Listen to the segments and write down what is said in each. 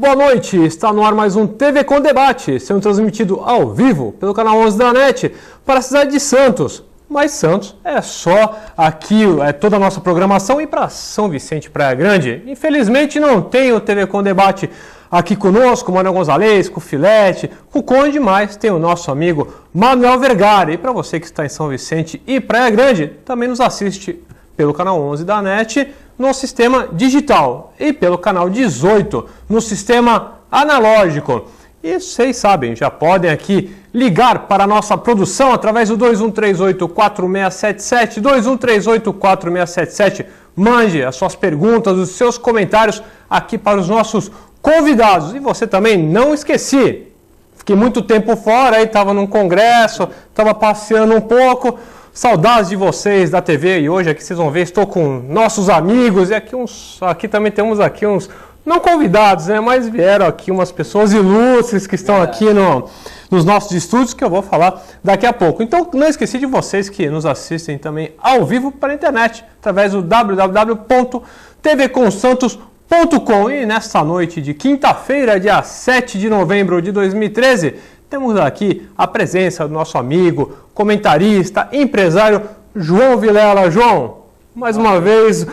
boa noite. Está no ar mais um TV com Debate, sendo transmitido ao vivo pelo canal 11 da NET para a cidade de Santos. Mas Santos é só aqui, é toda a nossa programação e para São Vicente Praia Grande. Infelizmente não tem o TV com Debate aqui conosco, o Manuel Gonzalez, com o Filete, com o Conde, mas tem o nosso amigo Manuel Vergara. E para você que está em São Vicente e Praia Grande, também nos assiste pelo canal 11 da NET no sistema digital e pelo canal 18 no sistema analógico. E vocês sabem, já podem aqui ligar para a nossa produção através do 2138-4677, 2138-4677. Mande as suas perguntas, os seus comentários aqui para os nossos convidados. E você também, não esqueci, fiquei muito tempo fora, estava num congresso, estava passeando um pouco. Saudades de vocês da TV, e hoje aqui vocês vão ver, estou com nossos amigos e aqui também temos aqui uns, não convidados, né, mas vieram aqui umas pessoas ilustres que estão aqui nos nossos estúdios que eu vou falar daqui a pouco. Então não esqueci de vocês que nos assistem também ao vivo pela internet, através do www.tvcomsantos.com. E nesta noite de quinta-feira, dia 7 de novembro de 2013, temos aqui a presença do nosso amigo, comentarista, empresário João Vilela. João, mais uma vez,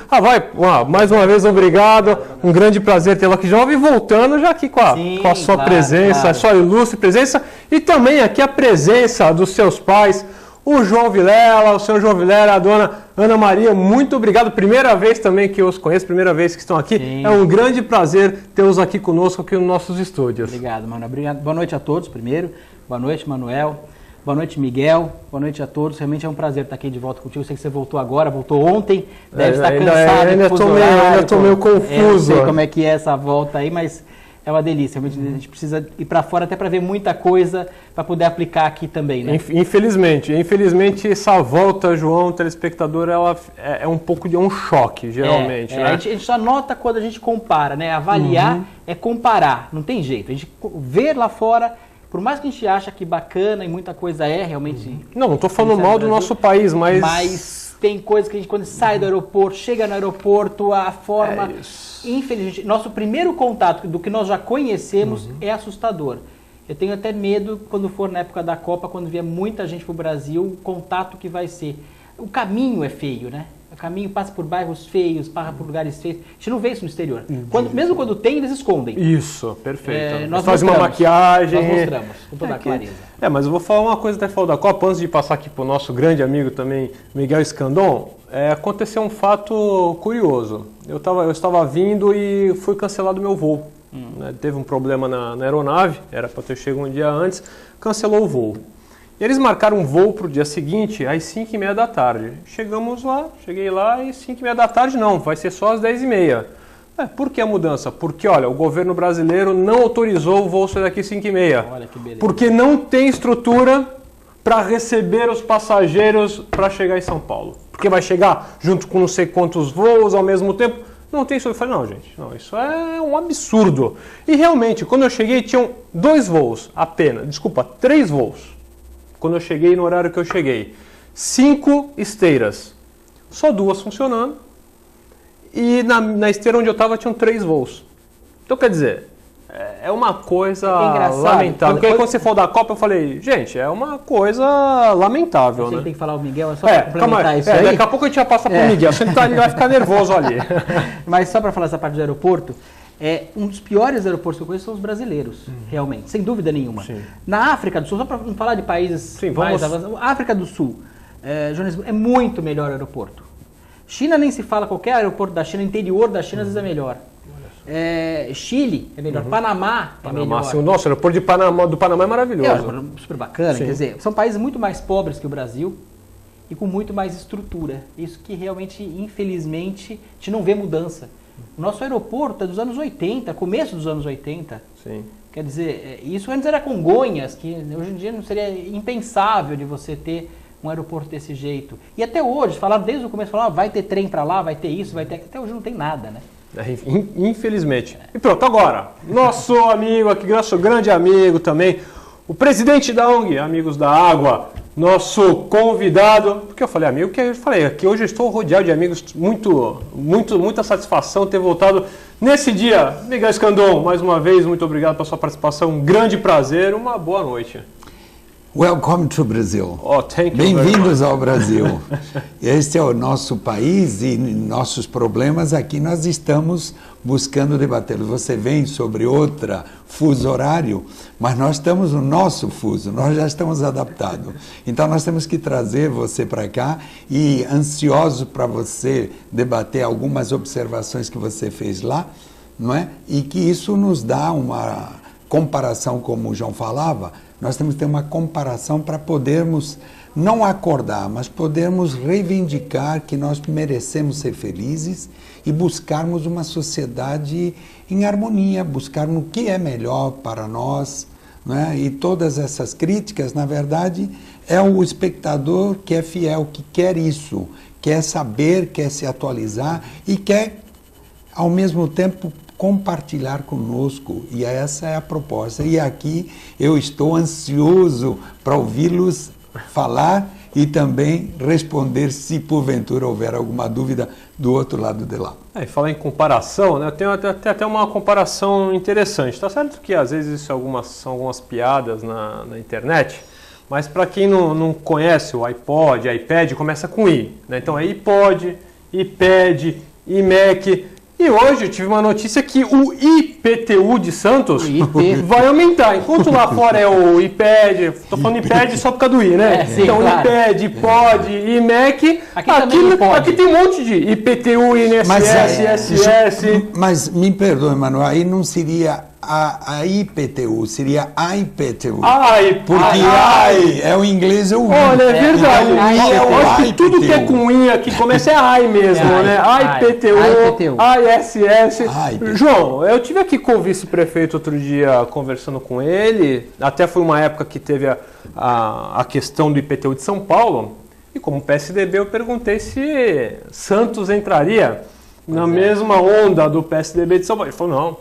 obrigado, um grande prazer tê-lo aqui, João, e voltando já aqui com a sua presença, a sua ilustre presença, e também aqui a presença dos seus pais, o João Vilela, o senhor João Vilela, a dona Ana Maria, muito obrigado, primeira vez também que eu os conheço, primeira vez que estão aqui, é um grande prazer tê-los aqui conosco, aqui nos nossos estúdios. Obrigado, mano, obrigado. Boa noite a todos, primeiro, boa noite, Manuel, boa noite, Miguel, boa noite a todos, realmente é um prazer estar aqui de volta contigo, eu sei que você voltou agora, voltou ontem, deve estar cansado, ainda estou meio confuso. Não sei como é que é essa volta aí, mas é uma delícia, a gente precisa ir para fora até para ver muita coisa para poder aplicar aqui também, né? Infelizmente essa volta, João, telespectador, ela é um pouco de um choque, geralmente. Né? A gente só nota quando a gente compara, né? Avaliar é comparar, não tem jeito. A gente ver lá fora, por mais que a gente acha que bacana e muita coisa realmente... Não estou falando mal do nosso país, mas tem coisas que a gente, quando sai do aeroporto, chega no aeroporto, a forma... Infelizmente, nosso primeiro contato do que nós já conhecemos é assustador. Eu tenho até medo quando for na época da Copa, quando vier muita gente para o Brasil, o contato que vai ser. O caminho é feio, né? O caminho passa por bairros feios, passa por lugares feios. A gente não vê isso no exterior. Mesmo quando tem, eles escondem. Isso, perfeito. Nós faz uma maquiagem. Nós mostramos, com toda a clareza. Mas eu vou falar uma coisa até falar da Copa, antes de passar aqui para o nosso grande amigo também, Miguel Escandon. Aconteceu um fato curioso. Eu estava vindo e foi cancelado meu voo. Né? Teve um problema na aeronave, era para ter chegado um dia antes, cancelou o voo. E eles marcaram um voo para o dia seguinte, às 5h30 da tarde. Cheguei lá e 5h30 da tarde não, vai ser só às 10h30. Por que a mudança? Porque, olha, o governo brasileiro não autorizou o voo sair daqui às 5h30. Olha que beleza. Porque não tem estrutura para receber os passageiros para chegar em São Paulo. Porque vai chegar junto com não sei quantos voos ao mesmo tempo. Não tem isso. Eu falei, não, gente, não, isso é um absurdo. E realmente, quando eu cheguei, tinham 2 voos apenas. Desculpa, 3 voos. Quando eu cheguei, no horário que eu cheguei. 5 esteiras. Só 2 funcionando. E na esteira onde eu estava, tinham 3 voos. Então, quer dizer, é uma coisa lamentável. Porque quando você falou da Copa, eu falei, gente, é uma coisa lamentável. Você né? tem que falar o Miguel, é só para complementar isso aí. Daqui a pouco a gente já passa para o Miguel, ele vai ficar nervoso ali. Mas só para falar essa parte do aeroporto, um dos piores aeroportos que eu conheço são os brasileiros, realmente, sem dúvida nenhuma. Sim. Na África do Sul, só para não falar de países mais avançados, África do Sul, Joanesburgo, é muito melhor o aeroporto. China nem se fala, qualquer aeroporto da China, interior da China, às vezes é melhor. Chile é melhor, Panamá é melhor. Sim, o nosso aeroporto do Panamá é maravilhoso. Super bacana, quer dizer, são países muito mais pobres que o Brasil e com muito mais estrutura. Isso que realmente, infelizmente, a gente não vê mudança. O nosso aeroporto é dos anos 80, começo dos anos 80. Sim. Quer dizer, isso antes era Congonhas, que hoje em dia não seria impensável de você ter um aeroporto desse jeito. E até hoje, falaram desde o começo, vai ter trem para lá, vai ter isso, vai ter... Até hoje não tem nada, né? Infelizmente. E pronto, agora, nosso amigo aqui, nosso grande amigo também, o presidente da ONG, Amigos da Água, nosso convidado, porque eu falei amigo, que eu falei, aqui hoje eu estou rodeado de amigos, muita satisfação ter voltado Nesse dia, Miguel Escandon, mais uma vez, muito obrigado pela sua participação. Um grande prazer, uma boa noite. Welcome to Brazil. Oh, thank you. Bem-vindos ao Brasil. Este é o nosso país e nossos problemas aqui nós estamos buscando debatê-los. Você vem sobre outra fuso horário, mas nós estamos no nosso fuso, nós já estamos adaptados. Então nós temos que trazer você para cá e ansioso para você debater algumas observações que você fez lá, não é? E que isso nos dá uma comparação, como o João falava. Nós temos que ter uma comparação para podermos não acordar, mas podermos reivindicar que nós merecemos ser felizes e buscarmos uma sociedade em harmonia, buscarmos o que é melhor para nós, né? E todas essas críticas, na verdade, é o espectador que é fiel, que quer isso, quer saber, quer se atualizar e quer, ao mesmo tempo, compartilhar conosco, e essa é a proposta. E aqui eu estou ansioso para ouvi-los falar e também responder se porventura houver alguma dúvida do outro lado de lá. Falar em comparação, né? Eu tenho até uma comparação interessante. Tá certo que às vezes são algumas piadas na internet, mas para quem não conhece o iPod, iPad, começa com I, né? Então é iPod, iPad, iMac. E hoje eu tive uma notícia que o IPTU de Santos vai aumentar. Enquanto lá fora é o iPad, estou falando iPad só por causa do I, né? Sim, então claro. iPad, iPod, iMac. Aqui tem um monte de IPTU, INSS, ISS. Mas me perdoe, Manuel, aí não seria a IPTU, seria IPTU. Porque AI é o inglês ou Olha, é verdade. Eu acho que tudo que é com I aqui começa é AI mesmo, né? IPTU, ISS. João, eu tive aqui com o vice-prefeito outro dia conversando com ele, até foi uma época que teve a questão do IPTU de São Paulo, e como PSDB eu perguntei se Santos entraria na mesma onda do PSDB de São Paulo. Ele falou,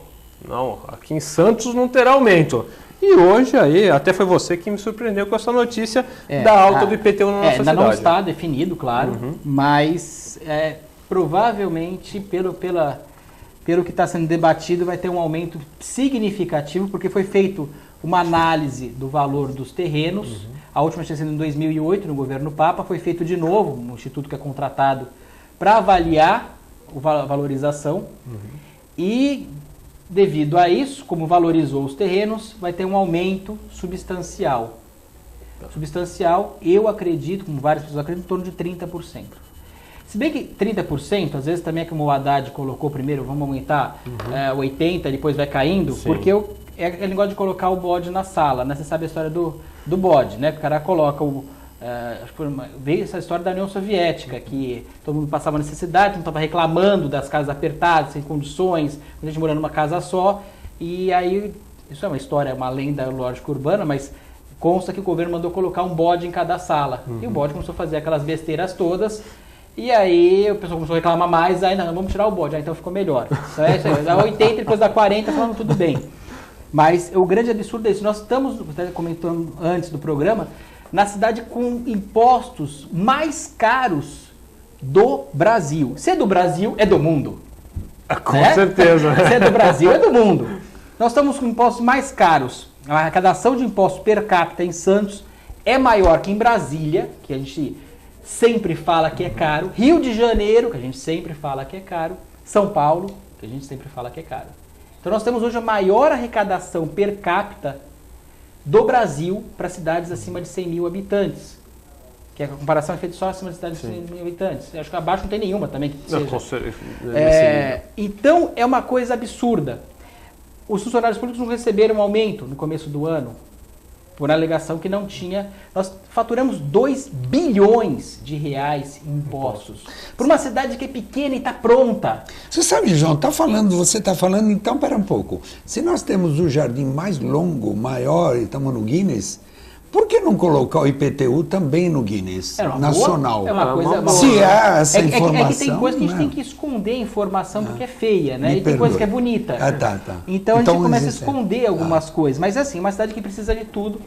não, aqui em Santos não terá aumento. E hoje aí, até foi você que me surpreendeu com essa notícia da alta do IPTU na nossa cidade. Ainda não está definido, claro, mas provavelmente, pelo que está sendo debatido, vai ter um aumento significativo, porque foi feito uma análise do valor dos terrenos. A última tinha sido em 2008, no governo Papa, foi feito de novo, um instituto que é contratado para avaliar a valorização. E devido a isso, como valorizou os terrenos, vai ter um aumento substancial. Substancial, eu acredito, como várias pessoas acreditam, em torno de 30%. Se bem que 30%, às vezes também é como o Haddad colocou primeiro, vamos aumentar 80%, depois vai caindo, Sim. porque é aquele negócio de colocar o bode na sala, né? Você sabe a história do bode, né? Que o cara coloca veio essa história da União Soviética, que todo mundo passava necessidade, não estava reclamando das casas apertadas, sem condições, a gente morando numa casa só, e aí, isso é uma história, uma lenda lógica urbana, mas consta que o governo mandou colocar um bode em cada sala, e o bode começou a fazer aquelas besteiras todas, e aí o pessoal começou a reclamar mais, aí não, vamos tirar o bode, então ficou melhor. Então é isso aí, dá 80, depois dá 40, falando tudo bem. Mas o grande absurdo é isso, nós estamos, você comentando antes do programa, na cidade com impostos mais caros do Brasil. Se é do Brasil, é do mundo. Com certeza. Se é do Brasil, é do mundo. Nós estamos com impostos mais caros. A arrecadação de impostos per capita em Santos é maior que em Brasília, que a gente sempre fala que é caro. Rio de Janeiro, que a gente sempre fala que é caro. São Paulo, que a gente sempre fala que é caro. Então nós temos hoje a maior arrecadação per capita do Brasil para cidades acima de 100 mil habitantes. Que a comparação é feita só acima de cidades de 100 mil habitantes. Acho que abaixo não tem nenhuma também. Então é uma coisa absurda. Os funcionários públicos não receberam um aumento no começo do ano, por alegação que não tinha. Nós faturamos 2 bilhões de reais em impostos. Por uma cidade que é pequena e está pronta. Você sabe, João, você está falando, então, pera um pouco. Se nós temos o jardim mais longo, maior, e estamos no Guinness, por que não colocar o IPTU também no Guinness nacional? É uma coisa boa. Se há essa informação... É que tem coisa que a gente tem que esconder a informação porque é feia, né? E tem coisa que é bonita. Tá. Então a gente começa a esconder algumas coisas. Mas assim, uma cidade que precisa de tudo.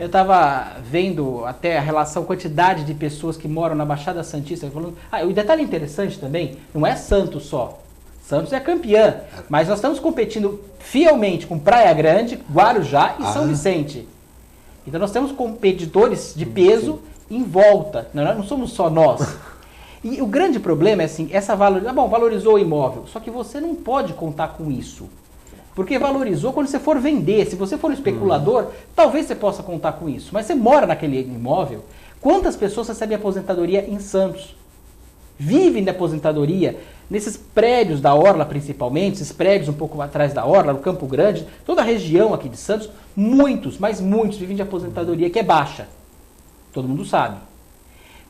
Eu estava vendo até a relação, quantidade de pessoas que moram na Baixada Santista. Falando, o detalhe interessante também, não é Santos só. Santos é campeã, mas nós estamos competindo fielmente com Praia Grande, Guarujá e São Vicente. Então nós temos competidores de peso em volta, não somos só nós. E o grande problema é assim, valorizou o imóvel, só que você não pode contar com isso. Porque valorizou quando você for vender. Se você for um especulador, talvez você possa contar com isso. Mas você mora naquele imóvel. Quantas pessoas recebem aposentadoria em Santos? Vivem de aposentadoria nesses prédios da Orla, principalmente, esses prédios um pouco atrás da Orla, no Campo Grande, toda a região aqui de Santos, muitos, mas muitos vivem de aposentadoria que é baixa. Todo mundo sabe.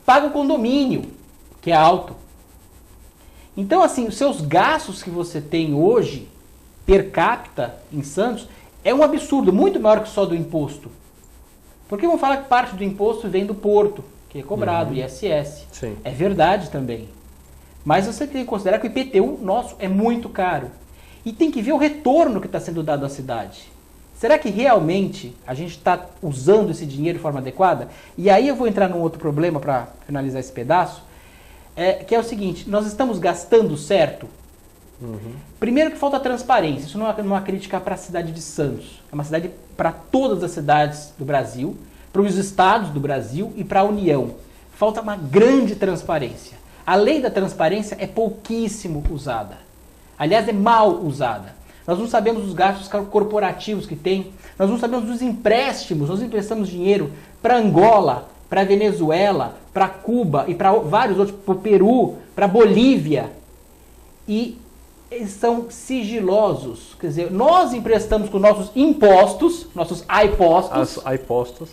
Paga o condomínio, que é alto. Então, assim, os seus gastos que você tem hoje, per capita, em Santos, é um absurdo, muito maior que só do imposto. Porque vamos falar que parte do imposto vem do porto, que é cobrado, ISS. Sim. É verdade também. Mas você tem que considerar que o IPTU nosso é muito caro. E tem que ver o retorno que está sendo dado à cidade. Será que realmente a gente está usando esse dinheiro de forma adequada? E aí eu vou entrar num outro problema para finalizar esse pedaço, que é o seguinte, nós estamos gastando certo? Primeiro que falta transparência. Isso não é uma crítica para a cidade de Santos. É uma cidade para todas as cidades do Brasil, para os estados do Brasil e para a União. Falta uma grande transparência. A lei da transparência é pouquíssimo usada. Aliás, é mal usada. Nós não sabemos os gastos corporativos que tem. Nós não sabemos dos empréstimos. Nós emprestamos dinheiro para Angola, para Venezuela, para Cuba e para vários outros, para o Peru, para Bolívia. E eles são sigilosos. Quer dizer, nós emprestamos com nossos impostos, nossos impostos. As impostos.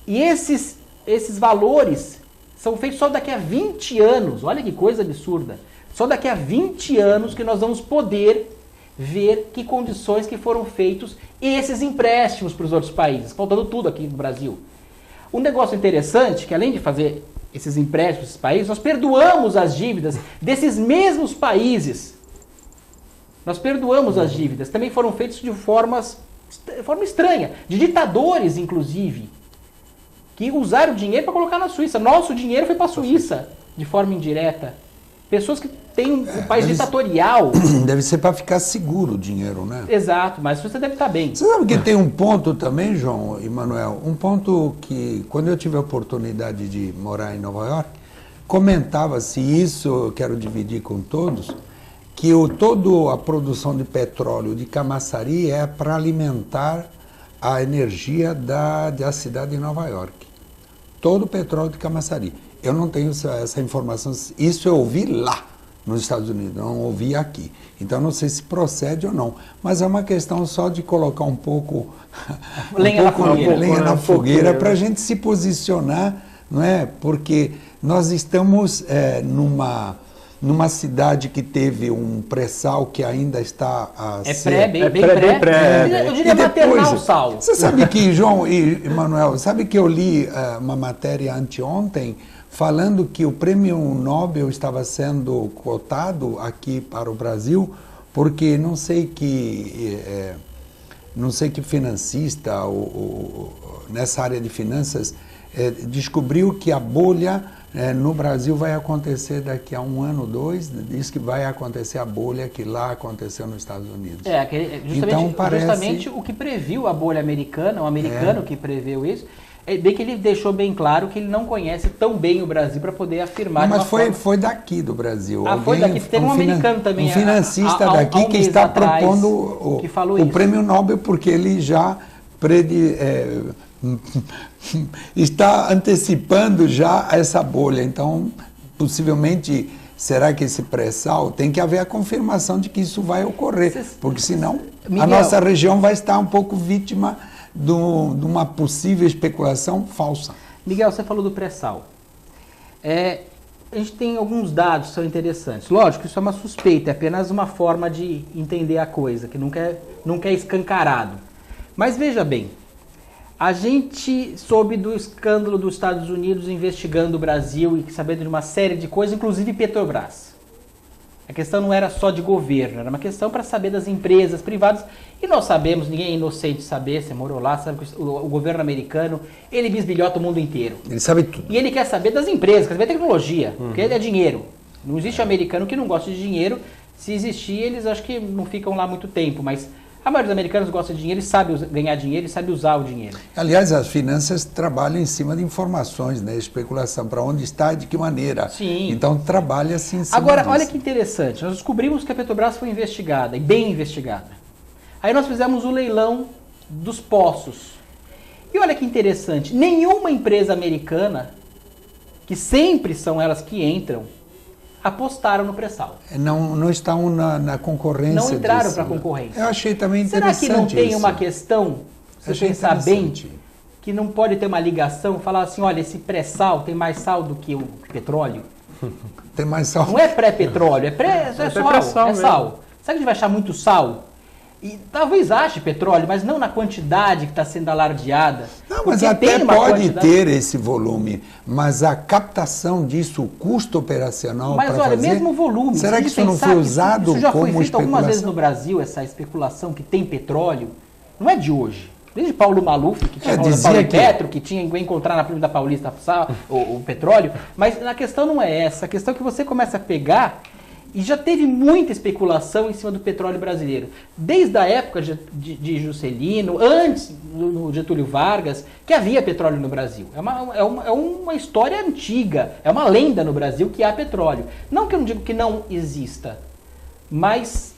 E esses valores são feitos só daqui a 20 anos. Olha que coisa absurda. Só daqui a 20 anos que nós vamos poder ver que condições que foram feitos esses empréstimos para os outros países. Faltando tudo aqui no Brasil. Um negócio interessante, que além de fazer esses empréstimos para esses países, nós perdoamos as dívidas desses mesmos países. Nós perdoamos as dívidas. Também foram feitos de forma estranha. De ditadores, inclusive, que usaram o dinheiro para colocar na Suíça. Nosso dinheiro foi para a Suíça, de forma indireta. Pessoas que têm um país ditatorial. Deve ser para ficar seguro o dinheiro, né? Exato, mas você deve estar bem. Você sabe que tem um ponto também, João e Manuel, um ponto que, quando eu tive a oportunidade de morar em Nova York, comentava-se isso, eu quero dividir com todos, que toda a produção de petróleo de Camaçari é para alimentar a energia da cidade de Nova York. Todo o petróleo de Camaçari. Eu não tenho essa informação, isso eu ouvi lá nos Estados Unidos, não ouvi aqui. Então não sei se procede ou não, mas é uma questão só de colocar um pouco lenha na fogueira para a gente se posicionar, não é? Porque nós estamos numa cidade que teve um pré-sal que ainda está a ser... Bem pré. Eu diria maternal sal. Você sabe que, João e Manuel, sabe que eu li uma matéria anteontem falando que o prêmio Nobel estava sendo cotado aqui para o Brasil porque não sei que financista nessa área de finanças descobriu que a bolha no Brasil vai acontecer daqui a 1 ano ou 2, diz que vai acontecer a bolha que lá aconteceu nos Estados Unidos. Justamente o que previu a bolha americana, o americano que preveu isso, bem que ele deixou bem claro que ele não conhece tão bem o Brasil para poder afirmar. Mas foi daqui do Brasil. Foi daqui. Teve um americano também. Um financista daqui que está propondo o prêmio Nobel porque ele já está antecipando já essa bolha. Então, possivelmente, será que esse pré-sal tem que haver a confirmação de que isso vai ocorrer? Porque senão a nossa região vai estar um pouco vítima de uma possível especulação falsa. Miguel, você falou do pré-sal. A gente tem alguns dados que são interessantes. Lógico, isso é uma suspeita, é apenas uma forma de entender a coisa, que nunca é escancarado. Mas veja bem, a gente soube do escândalo dos Estados Unidos investigando o Brasil e sabendo de uma série de coisas, inclusive Petrobras. A questão não era só de governo, era uma questão para saber das empresas privadas. E nós sabemos, ninguém é inocente de saber, você morou lá, sabe que o governo americano, ele bisbilhota o mundo inteiro. Ele sabe tudo. E ele quer saber das empresas, quer saber tecnologia, porque ele é dinheiro. Não existe americano que não goste de dinheiro, Se existir, eles acho que não ficam lá muito tempo, mas a maioria dos americanos gosta de dinheiro e sabe ganhar dinheiro e sabe usar o dinheiro. Aliás, as finanças trabalham em cima de informações, né? Especulação, para onde está e de que maneira. Sim. Então, trabalha-se em cima Agora, disso. olha que interessante, nós descobrimos que a Petrobras foi investigada, e bem investigada. Aí nós fizemos o leilão dos poços. E olha que interessante, nenhuma empresa americana, que sempre são elas que entram, apostaram no pré-sal. Não estão na concorrência. Não entraram disso, para a né? concorrência. Eu achei também Será interessante que não tem isso. uma questão, se Achei você pensar bem, interessante. que não pode ter uma ligação, falar assim, olha, esse pré-sal tem mais sal do que o petróleo? Tem mais sal. Não é pré-petróleo, é sal, pré-sal é mesmo. sal. Será que a gente vai achar muito sal? E talvez ache petróleo, mas não na quantidade que está sendo alardeada. Não, mas Porque até tem uma pode quantidade- ter esse volume, mas a captação disso, o custo operacional Mas para olha, fazer... mesmo o volume. Será se que a gente isso não pensar foi que usado isso já foi como feito algumas vezes especulação? no Brasil, essa especulação que tem petróleo. Não é de hoje. Desde Paulo Maluf, que tinha dizia Paulo que- Petro, que tinha que encontrar na Avenida Paulista o petróleo. Mas a questão não é essa. A questão é que você começa a pegar. E já teve muita especulação em cima do petróleo brasileiro. Desde a época de Juscelino, antes do Getúlio Vargas, que havia petróleo no Brasil. É uma história antiga, é uma lenda no Brasil que há petróleo. Não que eu não digo que não exista, mas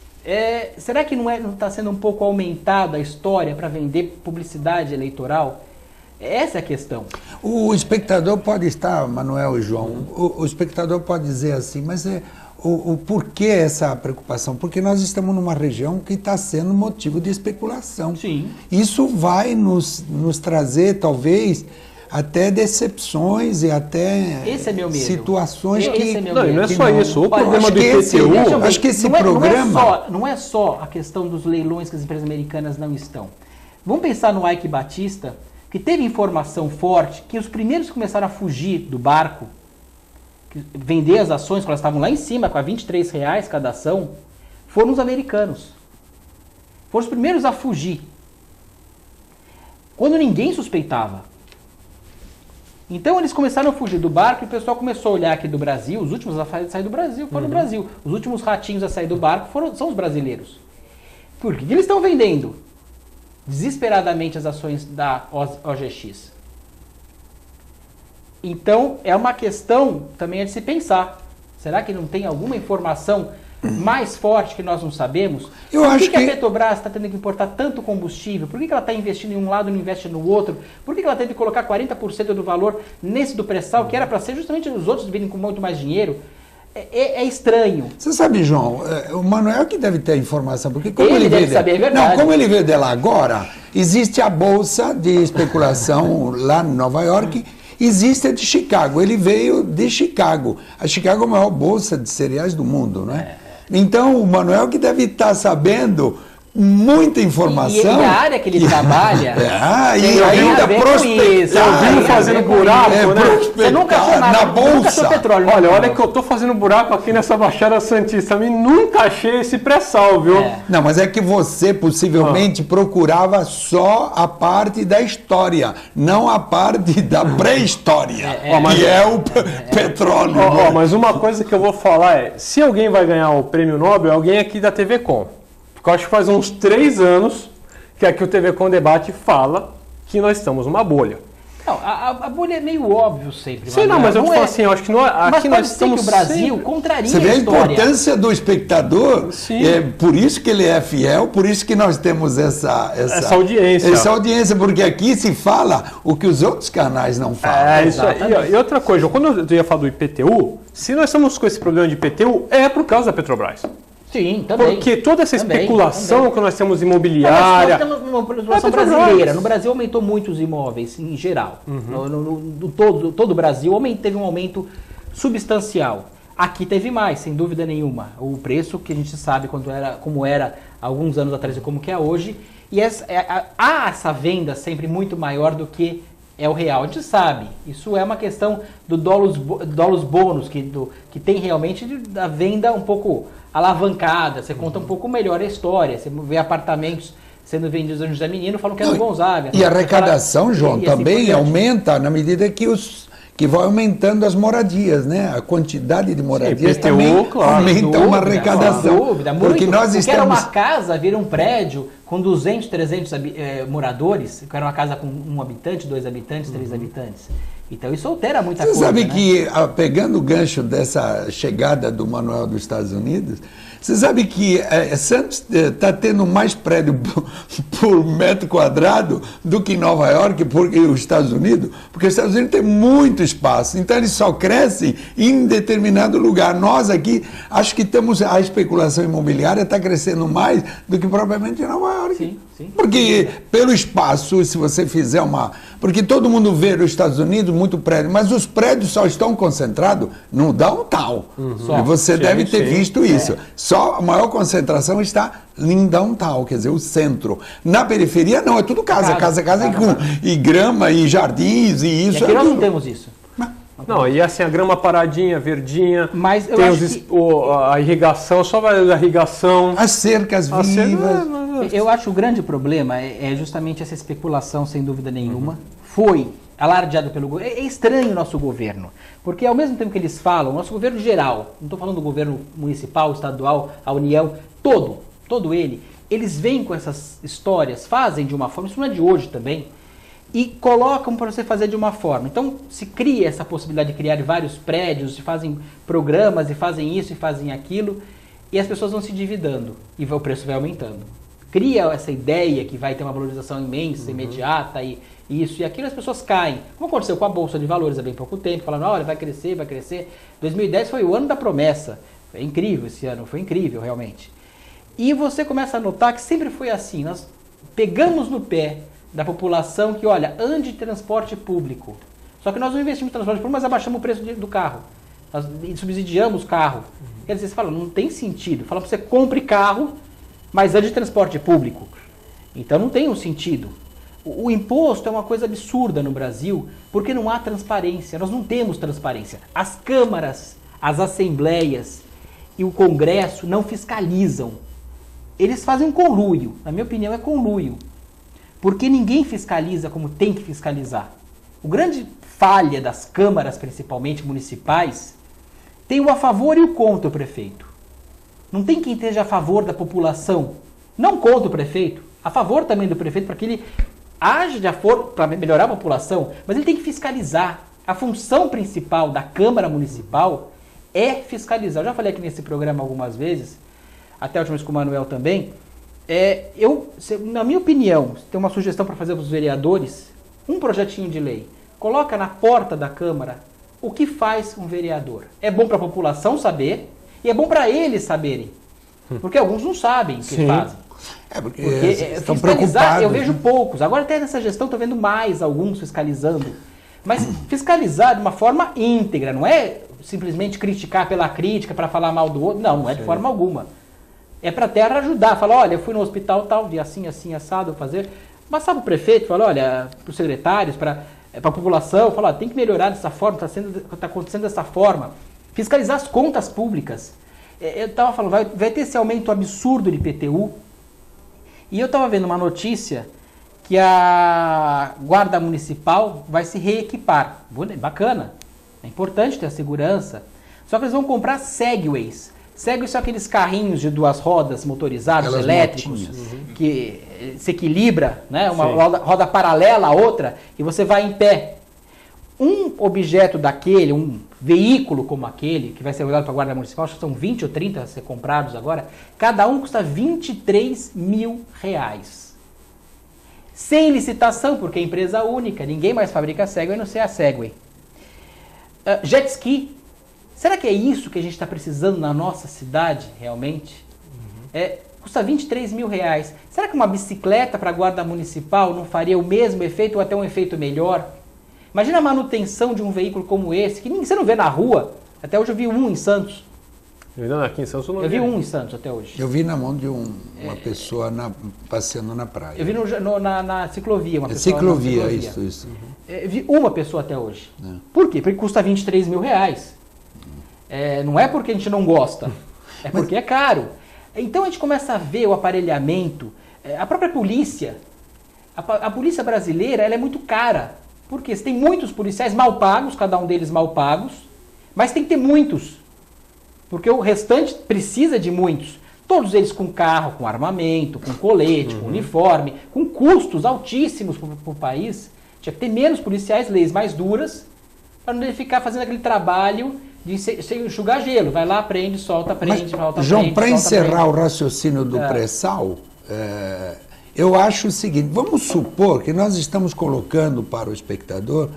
será que não está sendo um pouco aumentada a história para vender publicidade eleitoral? Essa é a questão. O espectador pode estar, Manuel e João, o espectador pode dizer assim, mas o porquê essa preocupação? Porque nós estamos numa região que está sendo motivo de especulação. Sim. Isso vai nos trazer, talvez, até decepções e até Esse é meu medo. situações Esse que... é meu Não, e não é que só isso. O Olha, problema acho do que esse- IPTU... Deixa eu ver. acho que esse Não é- programa- não é só a questão dos leilões que as empresas americanas não estão. Vamos pensar no Ike Batista, que teve informação forte que os primeiros que começaram a fugir do barco, vender as ações, quando elas estavam lá em cima, com a R$23 cada ação, foram os americanos. Foram os primeiros a fugir. Quando ninguém suspeitava. Então eles começaram a fugir do barco e o pessoal começou a olhar aqui do Brasil. Os últimos a sair do Brasil foram do Brasil. Os últimos ratinhos a sair do barco são os brasileiros. Por que eles estão vendendo desesperadamente as ações da OGX? Então é uma questão também de se pensar. Será que não tem alguma informação mais forte que nós não sabemos? Eu Por acho que a que- Petrobras está tendo que importar tanto combustível? Por que ela está investindo em um lado e não investe no outro? Por que ela teve que colocar 40% do valor nesse do pré-sal, que era para ser justamente os outros virem com muito mais dinheiro? É estranho. Você sabe, João, o Manuel que deve ter a informação, porque como Ele ele deve veio saber, é verdade. Não, como ele veio de lá agora, existe a bolsa de especulação lá em Nova York, existe a de Chicago. Ele veio de Chicago. A Chicago é a maior bolsa de cereais do mundo, não é? Então, o Manuel que deve estar sabendo muita informação. E a área que ele trabalha. E tem a ainda ver com isso. prospectar. Tem a ver fazendo com buraco, isso. né? Você nunca achou nada, na nunca achou bolsa. petróleo. Olha que eu tô fazendo buraco aqui nessa Baixada Santista. Eu nunca achei esse pré-sal, viu? É. Não, mas é que você possivelmente procurava só a parte da história, não a parte da pré-história, que é o petróleo. Ó, mas uma coisa que eu vou falar é, se alguém vai ganhar o prêmio Nobel, é alguém aqui da TV Com. Porque eu acho que faz uns 3 anos que aqui o TV Com Debate fala que nós estamos numa bolha. Não, a bolha é meio óbvio sempre. Sei não, mas eu te falo assim, eu acho que aqui mas nós pode ser estamos que o Brasil sempre... contraria Você vê a a história. importância do espectador? Sim. É por isso que ele é fiel, por isso que nós temos essa audiência. Essa audiência, porque aqui se fala o que os outros canais não falam. É, isso aí. Ó, e outra coisa, quando eu ia falar do IPTU, se nós estamos com esse problema de IPTU, é por causa da Petrobras. Sim, também. Porque toda essa Também, especulação também. que nós temos Nós imobiliária... temos uma população É Petrobras. brasileira. No Brasil aumentou muito os imóveis, em geral. No todo o Brasil teve um aumento substancial. Aqui teve mais, sem dúvida nenhuma. O preço que a gente sabe como era há alguns anos atrás e como que é hoje. E há essa venda sempre muito maior do que é o real. A gente sabe. Isso é uma questão do dólares bônus, que tem realmente da venda um pouco alavancada. Você conta um pouco melhor a história. Você vê apartamentos sendo vendidos no José Menino, falam que é no Gonzaga. E a arrecadação, João, E assim por também diante. aumenta na medida que que vai aumentando as moradias, né? A quantidade de moradias IPTU, também claro, aumenta uma arrecadação. Sem dúvida, porque nós porque estamos... era uma casa, vira um prédio com 200, 300 moradores, que era uma casa com 1 habitante, 2 habitantes, 3 habitantes. Então isso altera muita coisa. Você sabe né? que, pegando o gancho dessa chegada do Manuel dos Estados Unidos, você sabe que Santos está tendo mais prédio por metro quadrado do que Nova York, porque os Estados Unidos, porque os Estados Unidos tem muito espaço, então eles só crescem em determinado lugar. Nós aqui, acho que temos a especulação imobiliária está crescendo mais do que propriamente em Nova York. Sim, sim. Porque pelo espaço, se você fizer uma... Porque todo mundo vê nos Estados Unidos muito prédio, mas os prédios só estão concentrados no downtown. E você deve ter visto isso. Só a maior concentração está em downtown, quer dizer, o centro. Na periferia não, é tudo casa e grama e jardins e isso. E aqui nós não temos isso. Não, e assim, a grama paradinha, verdinha, mas eu tem acho a irrigação, só vai a irrigação. As cercas vivas. Eu acho que o grande problema é justamente essa especulação, sem dúvida nenhuma. Foi alardeado pelo governo. É estranho o nosso governo, porque ao mesmo tempo que eles falam, nosso governo geral, não estou falando do governo municipal, estadual, a União, todo ele, eles vêm com essas histórias, fazem de uma forma, isso não é de hoje também, e colocam para você fazer de uma forma. Então se cria essa possibilidade de criar vários prédios, e fazem programas, e fazem isso, e fazem aquilo, e as pessoas vão se endividando, e o preço vai aumentando. Cria essa ideia que vai ter uma valorização imensa, imediata, e isso e aquilo, as pessoas caem. Como aconteceu com a Bolsa de Valores há bem pouco tempo, falando, olha, vai crescer, vai crescer. 2010 foi o ano da promessa. Foi incrível esse ano, foi incrível realmente. E você começa a notar que sempre foi assim, nós pegamos no pé da população que, olha, ande de transporte público. Só que nós não investimos em transporte público, mas abaixamos o preço do carro. Nós subsidiamos o carro. Quer dizer, você fala, não tem sentido. Fala para você, compre carro, mas ande de transporte público. Então não tem um sentido. O imposto é uma coisa absurda no Brasil, porque não há transparência. Nós não temos transparência. As câmaras, as assembleias e o Congresso não fiscalizam. Eles fazem um conluio. Na minha opinião, é conluio. Porque ninguém fiscaliza como tem que fiscalizar. O grande falha das câmaras, principalmente municipais, tem o a favor e o contra o prefeito. Não tem quem esteja a favor da população, não contra o prefeito, a favor também do prefeito, para que ele age de acordo para melhorar a população, mas ele tem que fiscalizar. A função principal da Câmara Municipal é fiscalizar. Eu já falei aqui nesse programa algumas vezes, até a última vez com o Manuel também. Na minha opinião, tem uma sugestão para fazer para os vereadores, um projetinho de lei. Coloca na porta da Câmara o que faz um vereador. É bom para a população saber e é bom para eles saberem. Porque alguns não sabem o que fazem. Porque estão fiscalizar, eu vejo poucos. Agora até nessa gestão estou vendo mais alguns fiscalizando. Mas fiscalizar de uma forma íntegra, não é simplesmente criticar pela crítica, para falar mal do outro. Não é de forma alguma. É para até ajudar. Falar, olha, eu fui no hospital tal, dia assim, assim, assado, fazer. Passar para o prefeito, falar, olha, para os secretários, para a população, falar, tem que melhorar dessa forma, está acontecendo dessa forma. Fiscalizar as contas públicas. Eu estava falando, vai ter esse aumento absurdo de IPTU. E eu estava vendo uma notícia que a Guarda Municipal vai se reequipar. Bacana, é importante ter a segurança. Só que eles vão comprar Segways. Segways são aqueles carrinhos de 2 rodas motorizados, elétricos, que se equilibra, né? Uma roda paralela à outra, e você vai em pé. Um objeto daquele, um veículo como aquele, que vai ser usado para a Guarda Municipal, acho que são 20 ou 30 a ser comprados agora, cada um custa R$23 mil. Sem licitação, porque é empresa única, ninguém mais fabrica Segway, a não ser a Segway. Jet ski. Será que é isso que a gente está precisando na nossa cidade, realmente? Custa R$23 mil. Será que uma bicicleta para a Guarda Municipal não faria o mesmo efeito ou até um efeito melhor? Imagina a manutenção de um veículo como esse, que você não vê na rua. Até hoje eu vi um em Santos. Aqui em Santos eu vi um em Santos até hoje. Eu vi na mão de uma pessoa passeando na praia. Eu vi na ciclovia. Uma pessoa ciclovia, na ciclovia. Isso. Eu vi uma pessoa até hoje. Por quê? Porque custa R$23 mil. Não é porque a gente não gosta, é porque é caro. Então a gente começa a ver o aparelhamento, a própria polícia. A polícia brasileira ela é muito cara. Porque você tem muitos policiais mal pagos, cada um deles mal pagos, mas tem que ter muitos. Porque o restante precisa de muitos. Todos eles com carro, com armamento, com colete, com uniforme, com custos altíssimos para o país. Tinha que ter menos policiais, leis mais duras, para não ficar fazendo aquele trabalho de enxugar gelo. Vai lá, prende, solta, prende, volta, João, prende, para encerrar prende. o raciocínio do pré-sal, eu acho o seguinte, vamos supor que nós estamos colocando para o espectador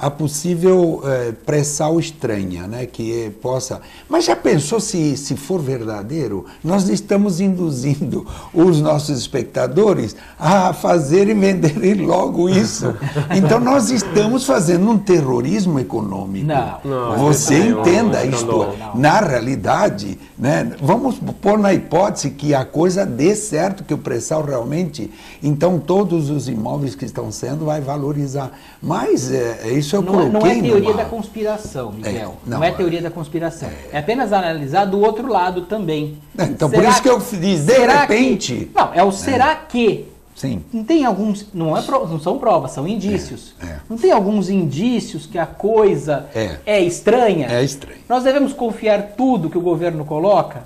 a possível pré-sal estranha, né, que possa... Mas já pensou se for verdadeiro? Nós estamos induzindo os nossos espectadores a fazerem e venderem logo isso. Então nós estamos fazendo um terrorismo econômico. Não, você entenda não, isto. não. Na realidade, né, vamos pôr na hipótese que a coisa dê certo, que o pré-sal realmente... Então todos os imóveis que estão sendo vai valorizar. Mas isso eu coloquei não é teoria numa... da conspiração, Miguel. não Não é teoria da conspiração. É apenas analisar do outro lado também. Então, por isso que eu fiz, de repente... Não, é o será que... Sim. Não tem alguns... Não são provas, são indícios. É. Não tem alguns indícios que a coisa é estranha? É estranho. Nós devemos confiar tudo que o governo coloca?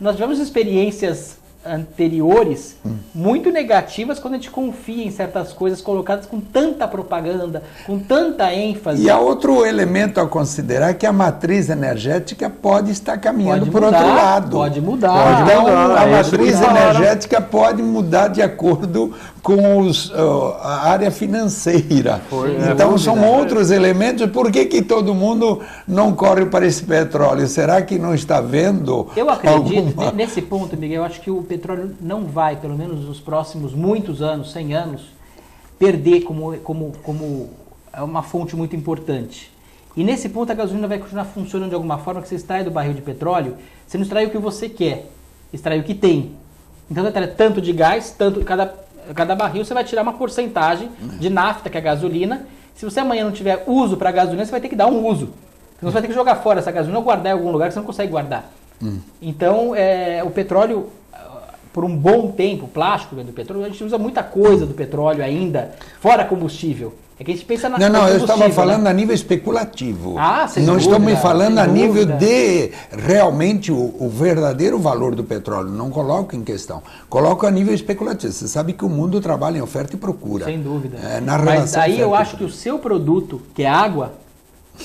Nós tivemos experiências anteriores muito negativas quando a gente confia em certas coisas colocadas com tanta propaganda, com tanta ênfase. E há outro elemento a considerar, que a matriz energética pode estar caminhando Pode por mudar, outro lado. pode mudar. Então, a É isso matriz que falaram. energética pode mudar de acordo com a área financeira. Então, são outros elementos. Por que todo mundo não corre para esse petróleo? Será que não está vendo Eu acredito, alguma... nesse ponto, Miguel, eu acho que o petróleo não vai, pelo menos nos próximos muitos anos, 100 anos, perder como uma fonte muito importante. E nesse ponto a gasolina vai continuar funcionando de alguma forma, que você extrai do barril de petróleo, você não extrai o que você quer, extrai o que tem. Então você extrai tanto de gás, tanto cada barril você vai tirar uma porcentagem de nafta, que é a gasolina. Se você amanhã não tiver uso para a gasolina, você vai ter que dar um uso. Então você vai ter que jogar fora essa gasolina ou guardar em algum lugar que você não consegue guardar. Então, o petróleo, por um bom tempo, o plástico do petróleo, a gente usa muita coisa do petróleo ainda, fora combustível. É que a gente pensa na Não, eu estava combustível, falando né? a nível especulativo. Sem não dúvida, estamos falando sem a nível dúvida. de realmente o verdadeiro valor do petróleo. Não coloco em questão. Coloco a nível especulativo. Você sabe que o mundo trabalha em oferta e procura. Sem dúvida. Na Mas relação aí eu oferta e acho que o seu produto, que é água,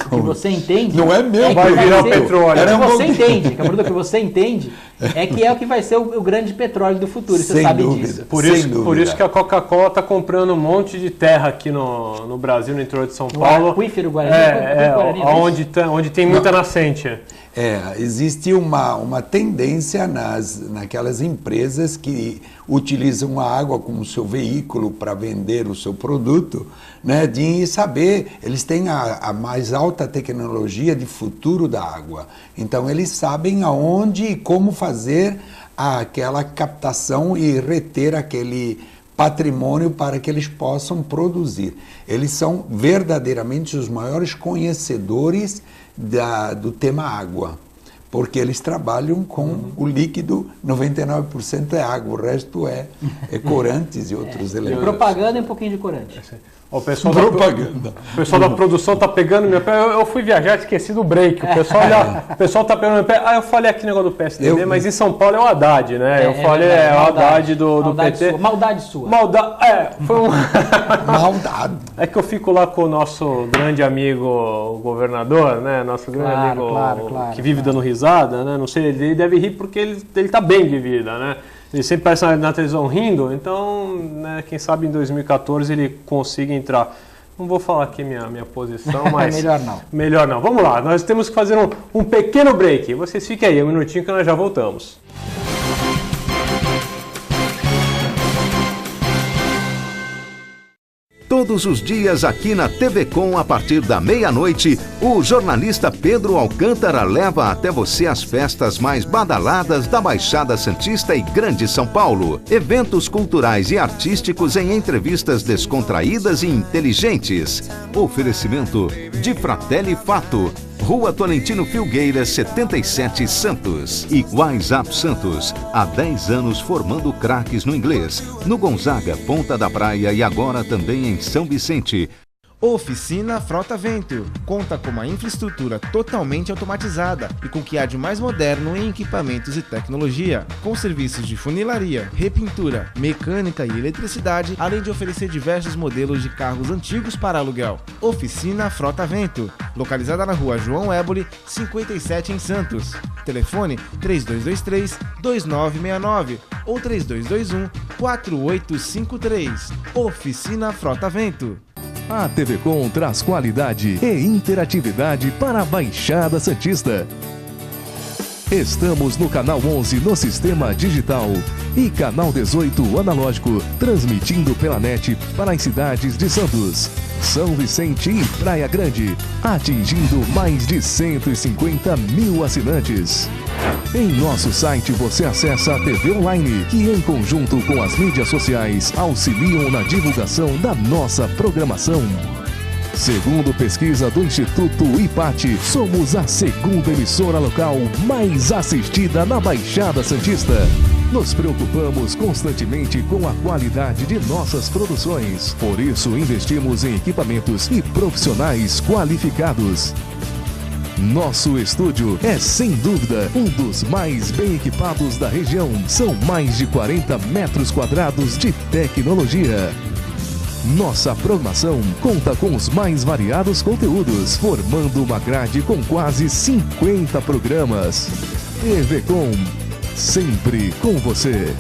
o que você entende... Não é meu, que vai virar petróleo. É o que você pouquinho. entende, que é o produto que você entende, é o que vai ser o grande petróleo do futuro. Você Sem sabe dúvida. disso. Por Sem isso dúvida. que a Coca-Cola está comprando um monte de terra aqui no Brasil, no interior de São Paulo. Aquífero Guarani. Onde tem muita nascente. Existe uma tendência naquelas empresas que utilizam a água como seu veículo para vender o seu produto, né, de saber, eles têm a mais alta tecnologia de futuro da água. Então eles sabem aonde e como fazer aquela captação e reter aquele patrimônio para que eles possam produzir. Eles são verdadeiramente os maiores conhecedores do tema água, porque eles trabalham com o líquido, 99% é água, o resto é corantes e outros elementos. Propaganda e um pouquinho de corante. O pessoal Propaganda. O pessoal da produção tá pegando meu pé. Eu fui viajar, esqueci do break. O pessoal tá pegando meu pé. Eu falei aqui negócio do PSDB, mas em São Paulo é o Haddad, né? Eu falei, o Haddad do PT. Maldade sua. Foi um... Maldade. É que eu fico lá com o nosso grande amigo o governador, né? Nosso grande amigo que vive dando risada, né? Não sei, ele deve rir porque ele tá bem de vida, né? Ele sempre parece na televisão rindo, então, né, quem sabe em 2014 ele consiga entrar. Não vou falar aqui minha posição, mas... Melhor não. Melhor não. Vamos lá, nós temos que fazer um pequeno break. Vocês fiquem aí, um minutinho que nós já voltamos. Todos os dias aqui na TV Com, a partir da meia-noite, o jornalista Pedro Alcântara leva até você as festas mais badaladas da Baixada Santista e Grande São Paulo. Eventos culturais e artísticos em entrevistas descontraídas e inteligentes. Oferecimento de Fratelli Fato. Rua Tolentino Filgueira, 77, Santos. E WhatsApp Santos, há 10 anos formando craques no inglês. No Gonzaga, Ponta da Praia e agora também em São Vicente. Oficina Frota Vento conta com uma infraestrutura totalmente automatizada e com o que há de mais moderno em equipamentos e tecnologia, com serviços de funilaria, repintura, mecânica e eletricidade, além de oferecer diversos modelos de carros antigos para aluguel. Oficina Frota Vento, localizada na Rua João Éboli, 57 em Santos. Telefone 3223-2969 ou 3221-4853. Oficina Frota Vento. A TV Com traz qualidade e interatividade para a Baixada Santista. Estamos no canal 11 no sistema digital e canal 18 analógico, transmitindo pela net para as cidades de Santos, São Vicente e Praia Grande, atingindo mais de 150 mil assinantes. Em nosso site você acessa a TV Online, que em conjunto com as mídias sociais auxiliam na divulgação da nossa programação. Segundo pesquisa do Instituto IPAT, somos a segunda emissora local mais assistida na Baixada Santista. Nos preocupamos constantemente com a qualidade de nossas produções. Por isso, investimos em equipamentos e profissionais qualificados. Nosso estúdio é, sem dúvida, um dos mais bem equipados da região. São mais de 40 metros quadrados de tecnologia. Nossa programação conta com os mais variados conteúdos, formando uma grade com quase 50 programas. TV Com, sempre com você.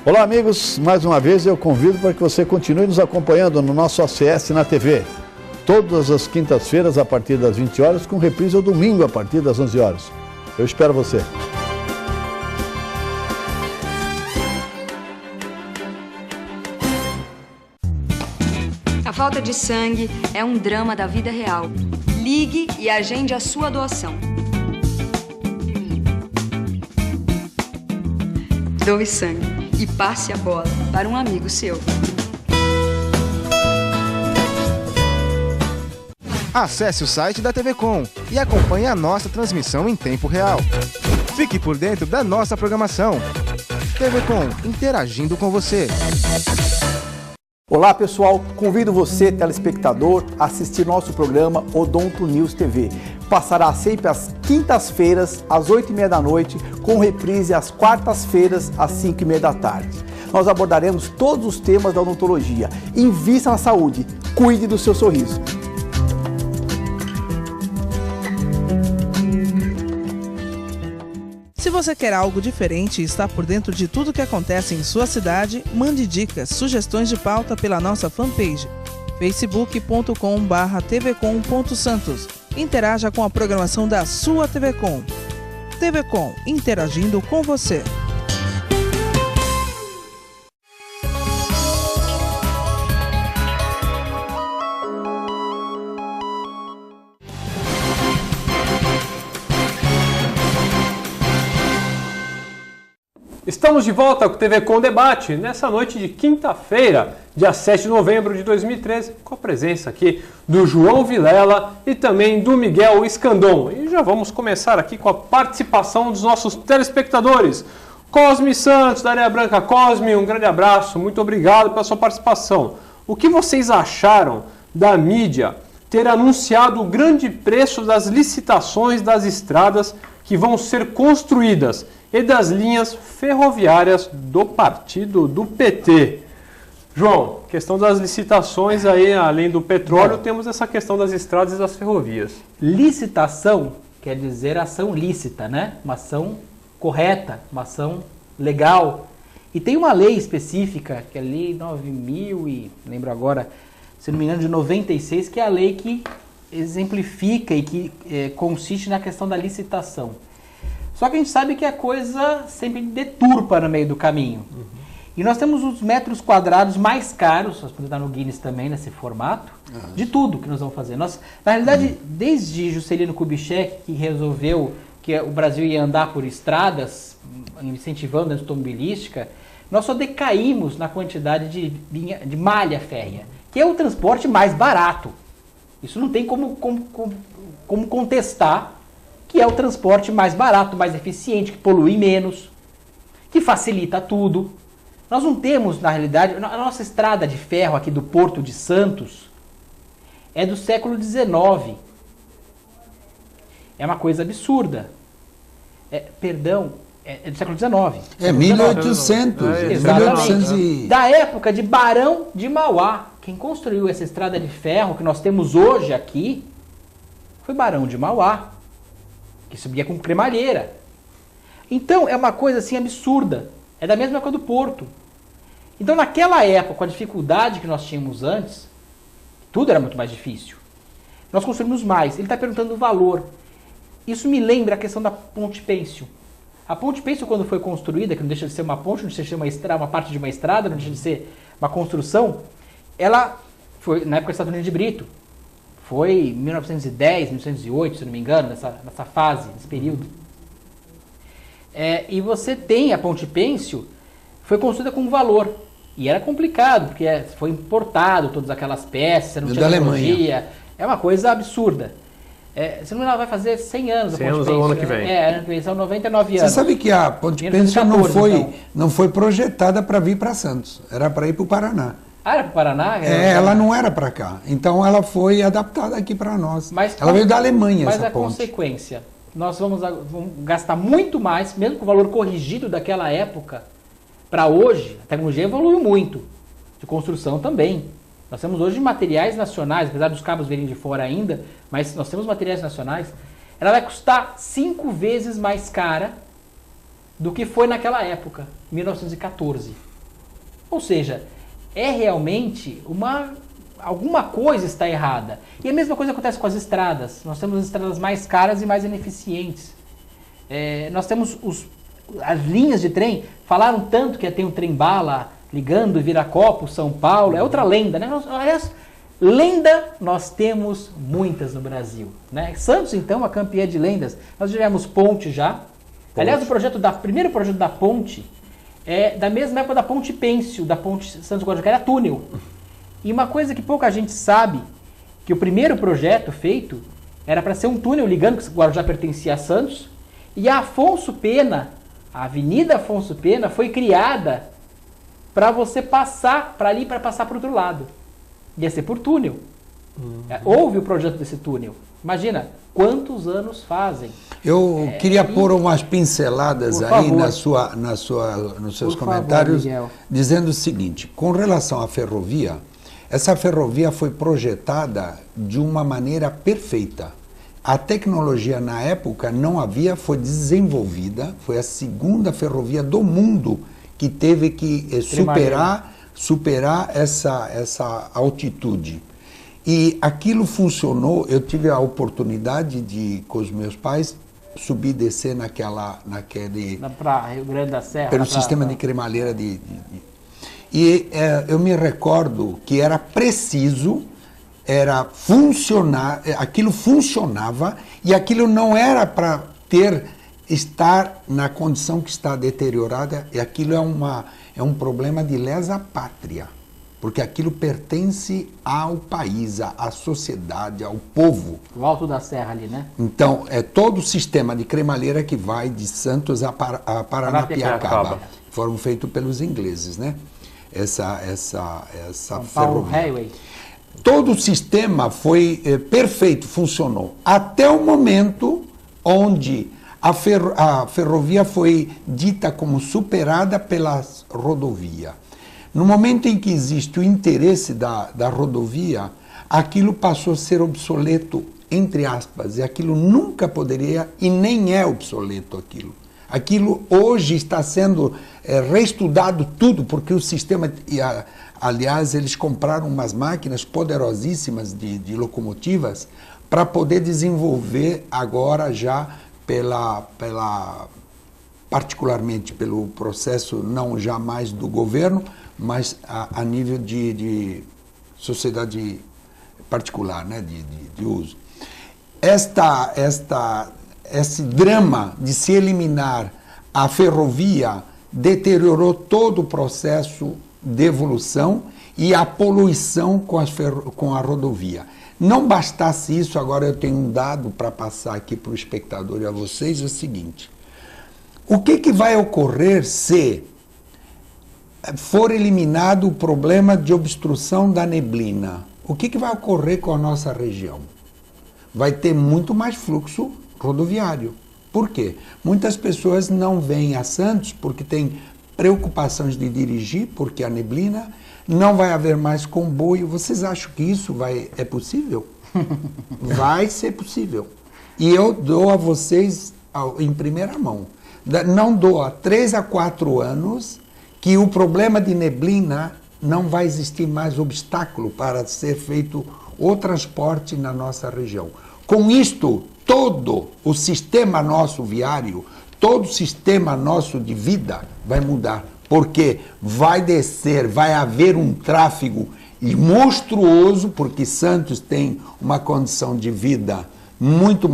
Olá amigos, mais uma vez eu convido para que você continue nos acompanhando no nosso ACS na TV. Todas as quintas-feiras a partir das 20 horas, com reprise ao domingo a partir das 11 horas. Eu espero você. A falta de sangue é um drama da vida real. Ligue e agende a sua doação. Doe sangue e passe a bola para um amigo seu. Acesse o site da TV Com e acompanhe a nossa transmissão em tempo real. Fique por dentro da nossa programação. TV Com, interagindo com você. Olá pessoal, convido você, telespectador, a assistir nosso programa Odonto News TV. Passará sempre às quintas-feiras, às 8h30 da noite, com reprise às quartas-feiras, às 5h30 da tarde. Nós abordaremos todos os temas da odontologia. Invista na saúde, cuide do seu sorriso. Se você quer algo diferente e está por dentro de tudo que acontece em sua cidade, mande dicas, sugestões de pauta pela nossa fanpage, facebook.com/tvcom.santos. Interaja com a programação da sua TV Com. TV Com, interagindo com você. Estamos de volta com o TV Com Debate, nessa noite de quinta-feira, dia 7 de novembro de 2013, com a presença aqui do João Vilela e também do Miguel Escandon. E já vamos começar aqui com a participação dos nossos telespectadores. Cosme Santos, da Areia Branca. Cosme, um grande abraço, muito obrigado pela sua participação. O que vocês acharam da mídia ter anunciado o grande preço das licitações das estradas que vão ser construídas e das linhas ferroviárias do partido do PT? João, questão das licitações aí, além do petróleo, temos essa questão das estradas e das ferrovias. Licitação quer dizer ação lícita, né? Uma ação correta, uma ação legal. E tem uma lei específica, que é a Lei 9.000 e lembro agora, se não me engano, de 96, que é a lei que exemplifica e que consiste na questão da licitação. Só que a gente sabe que a coisa sempre deturpa no meio do caminho. E nós temos os metros quadrados mais caros, nós podemos estar no Guinness também, nesse formato, de tudo que nós vamos fazer. Nós, na realidade, desde Juscelino Kubitschek, que resolveu que o Brasil ia andar por estradas, incentivando a automobilística, nós só decaímos na quantidade de malha férrea, que é o transporte mais barato. Isso não tem como contestar, que é o transporte mais barato, mais eficiente, que polui menos, que facilita tudo. Nós não temos, na realidade, a nossa estrada de ferro aqui do Porto de Santos é do século XIX. É uma coisa absurda. É do século XIX. É 1800. Exatamente. 1800 Da época de Barão de Mauá. Quem construiu essa estrada de ferro que nós temos hoje aqui foi Barão de Mauá, que subia com cremalheira. Então é uma coisa assim absurda. É da mesma época do Porto. Então naquela época, com a dificuldade que nós tínhamos antes, tudo era muito mais difícil. Nós construímos mais. Ele está perguntando o valor. Isso me lembra a questão da Ponte Pênsil. A Ponte Pênsil, quando foi construída, que não deixa de ser uma ponte, não deixa de ser uma parte de uma estrada, não deixa de ser uma construção, ela foi na época do Saturnino de Brito. Foi em 1910, 1908, se não me engano, nessa fase, nesse período. E você tem a Ponte Pênsil, foi construída com valor. E era complicado, porque foi importado todas aquelas peças, não tinha tecnologia. É uma coisa absurda. Se não me engano, ela vai fazer 100 anos. 100 anos no ano que vem. São 99 anos. Você sabe que a Ponte Pênsil não foi projetada para vir para Santos, era para ir para o Paraná. Ah, era para o Paraná? Ela não era para cá. Então ela foi adaptada aqui para nós. Ela veio da Alemanha, essa ponte. Mas a consequência, nós vamos gastar muito mais, mesmo com o valor corrigido daquela época, para hoje. A tecnologia evoluiu muito, de construção também. Nós temos hoje materiais nacionais, apesar dos cabos virem de fora ainda, mas nós temos materiais nacionais. Ela vai custar 5 vezes mais cara do que foi naquela época, 1914. Ou seja, é realmente alguma coisa está errada. E a mesma coisa acontece com as estradas. Nós temos as estradas mais caras e mais ineficientes. Nós temos as linhas de trem. Falaram tanto que tem um trem-bala ligando Viracopos, São Paulo. É outra lenda, né? Aliás, lenda nós temos muitas no Brasil, né? Santos, então, a campeã de lendas. Nós tivemos ponte já. Aliás, o primeiro projeto da ponte é da mesma época da Ponte Pênsil, da Ponte Santos-Guarujá, que era túnel. E uma coisa que pouca gente sabe, que o primeiro projeto feito era para ser um túnel ligando, que Guarujá pertencia a Santos, e a Afonso Pena, a Avenida Afonso Pena, foi criada para você passar para ali, para passar para o outro lado. Ia ser por túnel. Houve o projeto desse túnel. Imagina, quantos anos fazem? Eu queria pôr umas pinceladas aí nos seus comentários, dizendo o seguinte: com relação à ferrovia, essa ferrovia foi projetada de uma maneira perfeita. A tecnologia na época não havia, foi desenvolvida, foi a segunda ferrovia do mundo que teve que superar essa altitude. E aquilo funcionou. Eu tive a oportunidade de, com os meus pais, subir e descer naquele Rio Grande da Serra, pelo sistema de cremalheira e eu me recordo que era preciso, aquilo funcionava, e aquilo não era para estar na condição que está deteriorada, e aquilo é um problema de lesa pátria, porque aquilo pertence ao país, à sociedade, ao povo. O Alto da Serra ali, né? Então, é todo o sistema de cremalheira que vai de Santos a Paranapiacaba. Foram feitos pelos ingleses, né? Essa ferrovia. Todo o sistema foi perfeito, funcionou. Até o momento onde a ferrovia foi dita como superada pela rodovia. No momento em que existe o interesse da rodovia, aquilo passou a ser obsoleto, entre aspas, e aquilo nunca poderia, e nem é obsoleto aquilo. Aquilo hoje está sendo reestudado tudo, porque o sistema, aliás, eles compraram umas máquinas poderosíssimas de locomotivas para poder desenvolver agora já particularmente pelo processo não já mais do governo, mas a nível de sociedade particular, né, de uso. esse drama de se eliminar a ferrovia deteriorou todo o processo de evolução e a poluição com a rodovia. Não bastasse isso, agora eu tenho um dado para passar aqui para o espectador e a vocês, é o seguinte. O que vai ocorrer se for eliminado o problema de obstrução da neblina? O que vai ocorrer com a nossa região? Vai ter muito mais fluxo rodoviário. Por quê? Muitas pessoas não vêm a Santos porque têm preocupações de dirigir, porque a neblina, não vai haver mais comboio. Vocês acham que isso é possível? Vai ser possível. E eu dou a vocês em primeira mão. Não dou há 3 a 4 anos que o problema de neblina não vai existir mais obstáculo para ser feito o transporte na nossa região. Com isto, todo o sistema nosso viário, todo o sistema nosso de vida vai mudar, porque vai haver um tráfego monstruoso, porque Santos tem uma condição de vida muito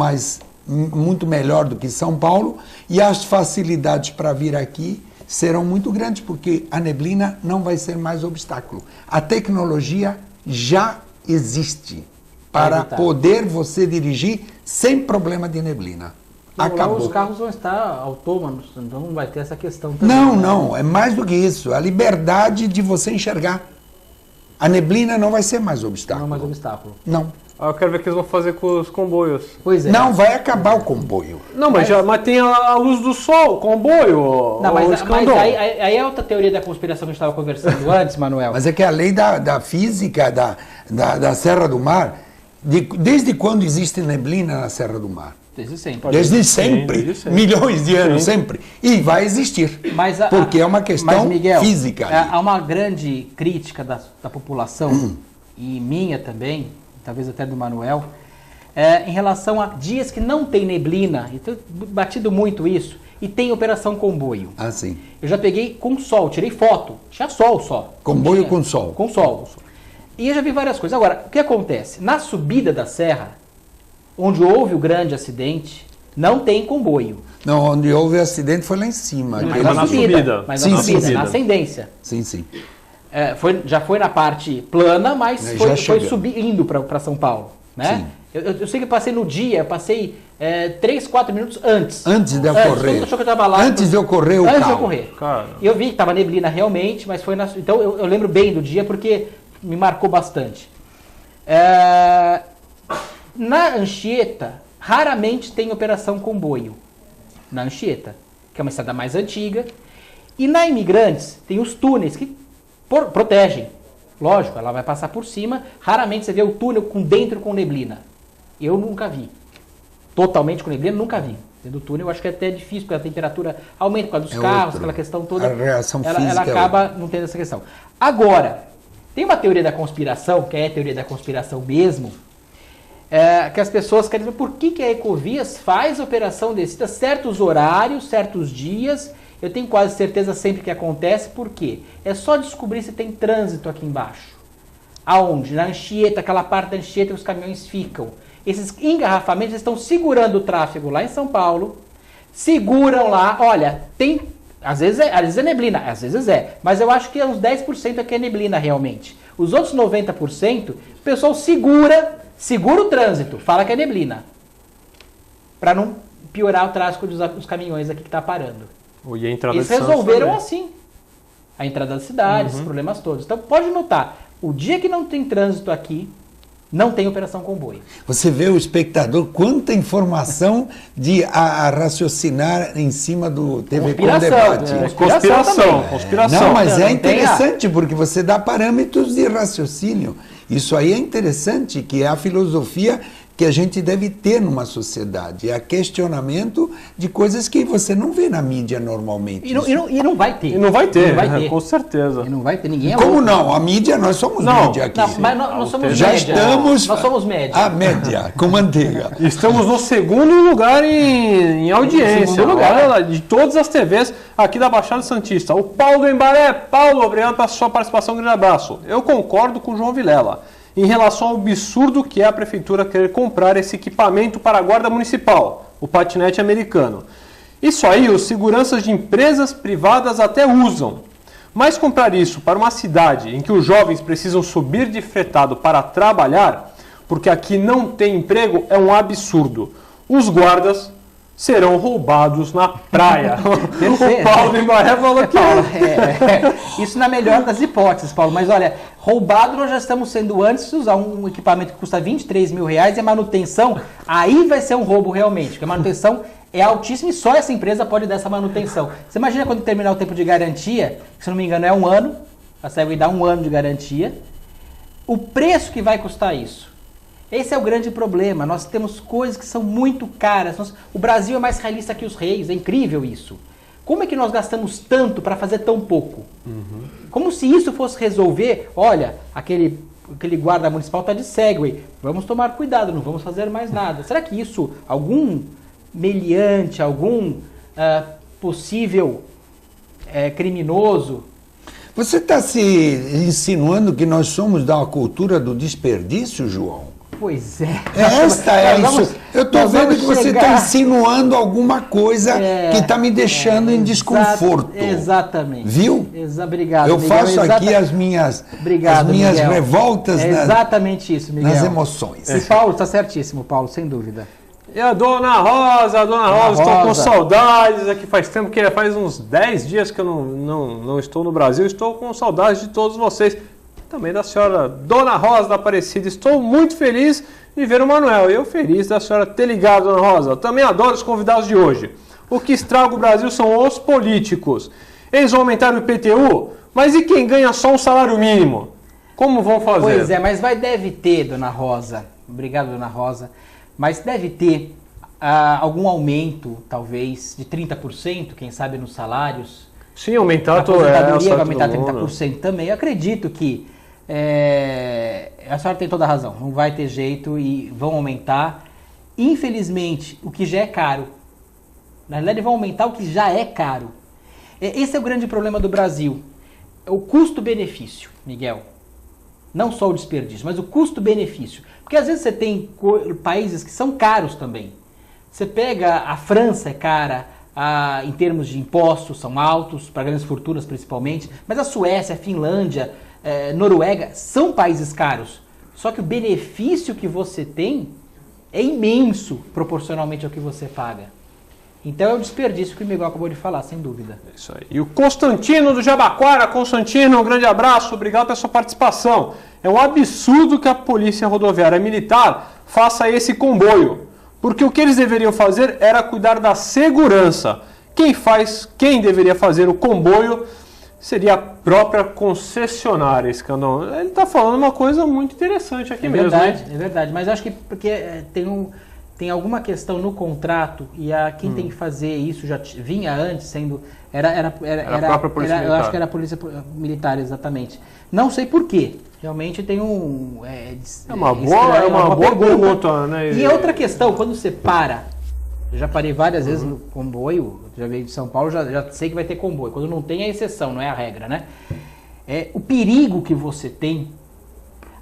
melhor do que São Paulo, e as facilidades para vir aqui serão muito grandes, porque a neblina não vai ser mais obstáculo. A tecnologia já existe para poder você dirigir sem problema de neblina. Acabou. Os carros vão estar autônomos, então não vai ter essa questão também. Não, é mais do que isso. A liberdade de você enxergar. A neblina não vai ser mais obstáculo. Não é mais obstáculo. Não. Eu quero ver o que eles vão fazer com os comboios. Pois é. Não, vai acabar o comboio. Não, mas tem a luz do sol, comboio. Não, mas aí é outra teoria da conspiração que a gente estava conversando antes, Manuel. Mas é que a lei da física da Serra do Mar, desde quando existe neblina na Serra do Mar? Desde sempre. Desde sempre. Milhões de anos, sempre. E vai existir. Porque é uma questão Miguel, física. Há uma grande crítica da população, e minha também, talvez até do Manuel, em relação a dias que não tem neblina. Então, batido muito isso. E tem operação comboio. Ah, sim. Eu já peguei com sol, tirei foto. Tinha sol só. Comboio com sol. Com sol. E eu já vi várias coisas. Agora, o que acontece? Na subida da serra, onde houve o grande acidente, não tem comboio. Não, onde houve o acidente foi lá em cima. Mas na subida. Mas na subida, na ascendência. Sim, sim. Já foi na parte plana, mas foi subindo para São Paulo. Né? Eu sei que eu passei no dia, 3, 4 minutos antes. Antes de ocorrer. Antes de ocorrer o carro. Antes de ocorrer. E eu vi que estava neblina realmente, mas foi então eu lembro bem do dia porque me marcou bastante. Na Anchieta, raramente tem operação comboio. Na Anchieta, que é uma estrada mais antiga. E na Imigrantes, tem os túneis que protegem. Lógico, ela vai passar por cima. Raramente você vê o túnel dentro com neblina. Eu nunca vi. Totalmente com neblina, nunca vi. Dentro do túnel, eu acho que é até difícil, porque a temperatura aumenta por causa dos carros, aquela questão toda. A reação física ela acaba não tendo essa questão. Agora, tem uma teoria da conspiração, que é a teoria da conspiração mesmo, que as pessoas querem dizer por que a Ecovias faz operação descida certos horários, certos dias. Eu tenho quase certeza sempre que acontece, por quê? É só descobrir se tem trânsito aqui embaixo. Aonde? Na Anchieta, aquela parte da Anchieta que os caminhões ficam. Esses engarrafamentos estão segurando o tráfego lá em São Paulo, seguram lá, olha, tem, às vezes é neblina, às vezes mas eu acho que uns 10% aqui é neblina realmente. Os outros 90%, o pessoal segura o trânsito, fala que é neblina, para não piorar o tráfego dos caminhões aqui que está parando. E a entrada Eles resolveram assim, a entrada da cidade, esses problemas todos. Então pode notar, o dia que não tem trânsito aqui, não tem operação comboio. Você vê o espectador, quanta informação a raciocinar em cima do TV com debate. Conspiração. Não, mas é interessante, porque você dá parâmetros de raciocínio. Isso aí é interessante, que é a filosofia que a gente deve ter numa sociedade. É questionamento de coisas que você não vê na mídia normalmente. E não vai ter. E não vai ter, com certeza. E não vai ter, ninguém é Como não? A mídia, nós somos mídia aqui. Não, mas nós somos já média. Estamos... Nós somos média. A média, com manteiga. Estamos no segundo lugar em audiência. Olha lá, de todas as TVs aqui da Baixada Santista. O Paulo Embaré. Paulo, obrigado pela sua participação, um grande abraço. Eu concordo com o João Vilela em relação ao absurdo que é a prefeitura querer comprar esse equipamento para a guarda municipal. o patinete americano. Isso aí os seguranças de empresas privadas até usam. Mas comprar isso para uma cidade em que os jovens precisam subir de fretado para trabalhar, porque aqui não tem emprego, é um absurdo. Os guardas serão roubados na praia. O Paulo Embaré falou que isso na melhor das hipóteses, Paulo. Mas olha, roubado nós já estamos sendo antes de usar um equipamento que custa 23 mil reais e a manutenção, aí vai ser um roubo realmente, porque a manutenção é altíssima e só essa empresa pode dar essa manutenção. Você imagina quando terminar o tempo de garantia, que se não me engano é 1 ano, a Segway dá 1 ano de garantia, o preço que vai custar isso. Esse é o grande problema. Nós temos coisas que são muito caras. O Brasil é mais realista que os reis. É incrível isso. Como é que nós gastamos tanto para fazer tão pouco? Como se isso fosse resolver. Olha, aquele guarda municipal está de Segway. Vamos tomar cuidado, não vamos fazer mais nada. Será que isso, algum meliante, algum possível criminoso... Você está se insinuando que nós somos da cultura do desperdício, João? Pois é. Esta é isso. Eu estou vendo que você está insinuando alguma coisa que está me deixando em desconforto. Exatamente. Viu? Obrigado, eu faço aqui as minhas revoltas exatamente isso, Miguel. nas emoções. E Paulo, está certíssimo, Paulo, sem dúvida. E a Dona Rosa, estou com saudades aqui, faz tempo que faz uns 10 dias que eu não estou no Brasil, estou com saudades de todos vocês. Também da senhora Dona Rosa da Aparecida. Estou muito feliz de ver o Manuel. E eu feliz da senhora ter ligado, Dona Rosa. Eu também adoro os convidados de hoje. O que estraga o Brasil são os políticos. Eles vão aumentar o IPTU, mas e quem ganha só um salário mínimo? Como vão fazer? Pois é, mas deve ter, Dona Rosa. Obrigado, Dona Rosa. Mas deve ter algum aumento, talvez, de 30%, quem sabe, nos salários. Sim, aumentar a aposentadoria vai aumentar 30% também. Eu acredito que a senhora tem toda a razão. Não vai ter jeito e vão aumentar. Infelizmente, o que já é caro. Na realidade, vão aumentar o que já é caro. Esse é o grande problema do Brasil. O custo-benefício, Miguel. Não só o desperdício, mas o custo-benefício. Porque às vezes você tem países que são caros também. Você pega a França, é cara, em termos de impostos, são altos, para grandes fortunas principalmente, mas a Suécia, a Finlândia, Noruega, são países caros. Só que o benefício que você tem é imenso proporcionalmente ao que você paga. Então é o desperdício que o Miguel acabou de falar, sem dúvida. É isso aí. E o Constantino do Jabaquara. Constantino, um grande abraço, obrigado pela sua participação. É um absurdo que a Polícia Rodoviária Militar faça esse comboio, porque o que eles deveriam fazer era cuidar da segurança. Quem deveria fazer o comboio seria a própria concessionária. Ele está falando uma coisa muito interessante aqui mesmo. Verdade, é verdade, mas acho que porque tem alguma questão no contrato e quem tem que fazer isso já vinha antes sendo... Era a própria Polícia Militar. Eu acho que era a Polícia Militar, exatamente. Não sei por quê. Realmente tem é uma boa pergunta, né? E outra questão, quando você para... Eu já parei várias vezes no comboio, já veio de São Paulo, já sei que vai ter comboio. Quando não tem é exceção, não é a regra, né? O perigo que você tem...